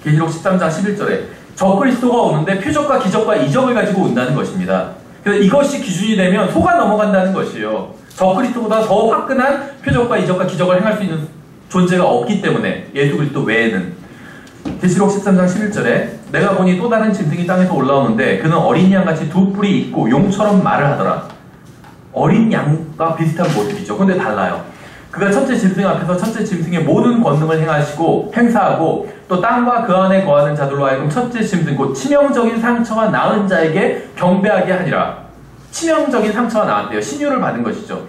계시록 13장 11절에 적그리스도가 오는데 표적과 기적과 이적을 가지고 온다는 것입니다. 그래서 이것이 기준이 되면 속아 넘어간다는 것이에요. 적그리스도보다 더 화끈한 표적과 이적과 기적을 행할 수 있는 존재가 없기 때문에, 예수 그리스도 외에는. 계시록 13장 11절에 내가 보니 또 다른 짐승이 땅에서 올라오는데 그는 어린 양같이 두 뿔이 있고 용처럼 말을 하더라. 어린 양과 비슷한 모습이죠. 근데 달라요. 그가 첫째 짐승 앞에서 첫째 짐승의 모든 권능을 행사하고 또 땅과 그 안에 거하는 자들로 하여금 첫째 짐승 곧 치명적인 상처가 나은 자에게 경배하게 하니라. 치명적인 상처가 나왔대요. 신유를 받은 것이죠.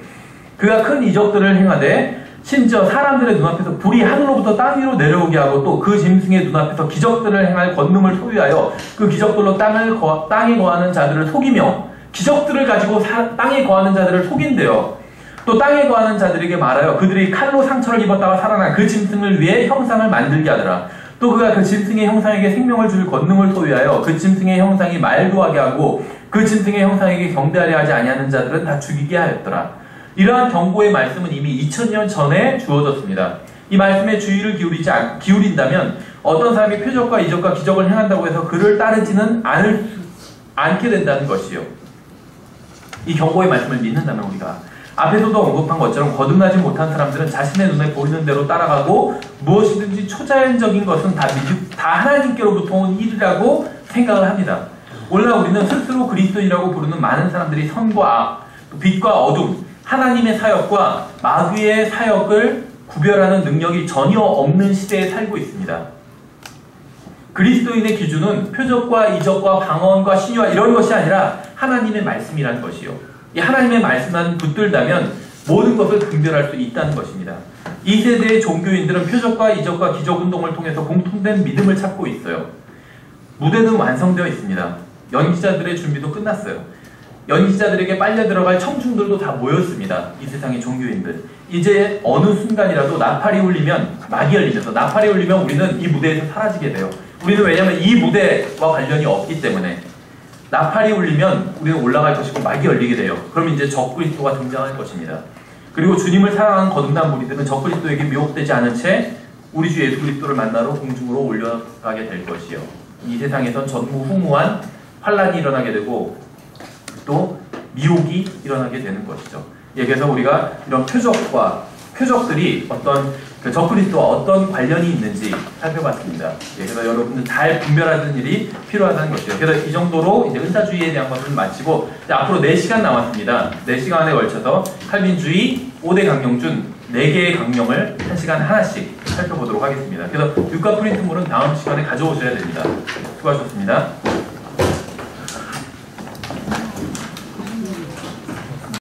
그가 큰 이적들을 행하되 심지어 사람들의 눈앞에서 불이 하늘로부터 땅 위로 내려오게 하고 또 그 짐승의 눈앞에서 기적들을 행할 권능을 소유하여 그 기적들로 땅에 거하는 자들을 속이며, 기적들을 가지고 땅에 거하는 자들을 속인대요. 또 땅에 거하는 자들에게 말하여 그들이 칼로 상처를 입었다가 살아난 그 짐승을 위해 형상을 만들게 하더라. 또 그가 그 짐승의 형상에게 생명을 줄 권능을 소유하여 그 짐승의 형상이 말도 하게 하고 그 짐승의 형상에게 경배하려 하지 아니하는 자들은 다 죽이게 하였더라. 이러한 경고의 말씀은 이미 2000년 전에 주어졌습니다. 이 말씀에 주의를 기울인다면 어떤 사람이 표적과 이적과 기적을 행한다고 해서 그를 따르지는 않게 된다는 것이요. 이 경고의 말씀을 믿는다면 우리가 앞에서도 언급한 것처럼 거듭나지 못한 사람들은 자신의 눈에 보이는 대로 따라가고 무엇이든지 초자연적인 것은 다 하나님께로부터 온 일이라고 생각을 합니다. 오늘날 우리는 스스로 그리스도인이라고 부르는 많은 사람들이 선과 악, 빛과 어둠, 하나님의 사역과 마귀의 사역을 구별하는 능력이 전혀 없는 시대에 살고 있습니다. 그리스도인의 기준은 표적과 이적과 방언과 신유와 이런 것이 아니라 하나님의 말씀이라는 것이요. 이 하나님의 말씀만 붙들다면 모든 것을 분별할 수 있다는 것입니다. 이 세대의 종교인들은 표적과 이적과 기적 운동을 통해서 공통된 믿음을 찾고 있어요. 무대는 완성되어 있습니다. 연기자들의 준비도 끝났어요. 연기자들에게 빨려 들어갈 청중들도 다 모였습니다. 이 세상의 종교인들. 이제 어느 순간이라도 나팔이 울리면, 막이 열리면서 나팔이 울리면 우리는 이 무대에서 사라지게 돼요. 우리는 왜냐하면 이 무대와 관련이 없기 때문에. 나팔이 울리면 우리는 올라갈 것이고 막이 열리게 돼요. 그럼 이제 적그리스도가 등장할 것입니다. 그리고 주님을 사랑하는 거듭난 무리들은 적그리스도에게 미혹되지 않은 채 우리 주 예수 그리스도를 만나러 공중으로 올려가게 될 것이요. 이 세상에선 전무후무한 환란이 일어나게 되고 또 미혹이 일어나게 되는 것이죠. 예, 그래서 우리가 이런 표적들이 어떤 적그리스도와 어떤 관련이 있는지 살펴봤습니다. 예, 그래서 여러분들 잘 분별하는 일이 필요하다는 것이죠. 그래서 이 정도로 이제 은사주의에 대한 것을 마치고 이제 앞으로 4시간 남았습니다. 4시간에 걸쳐서 칼빈주의 5대 강령 중 4개의 강령을 1시간 하나씩 살펴보도록 하겠습니다. 그래서 육과 프린트물은 다음 시간에 가져오셔야 됩니다. 수고하셨습니다.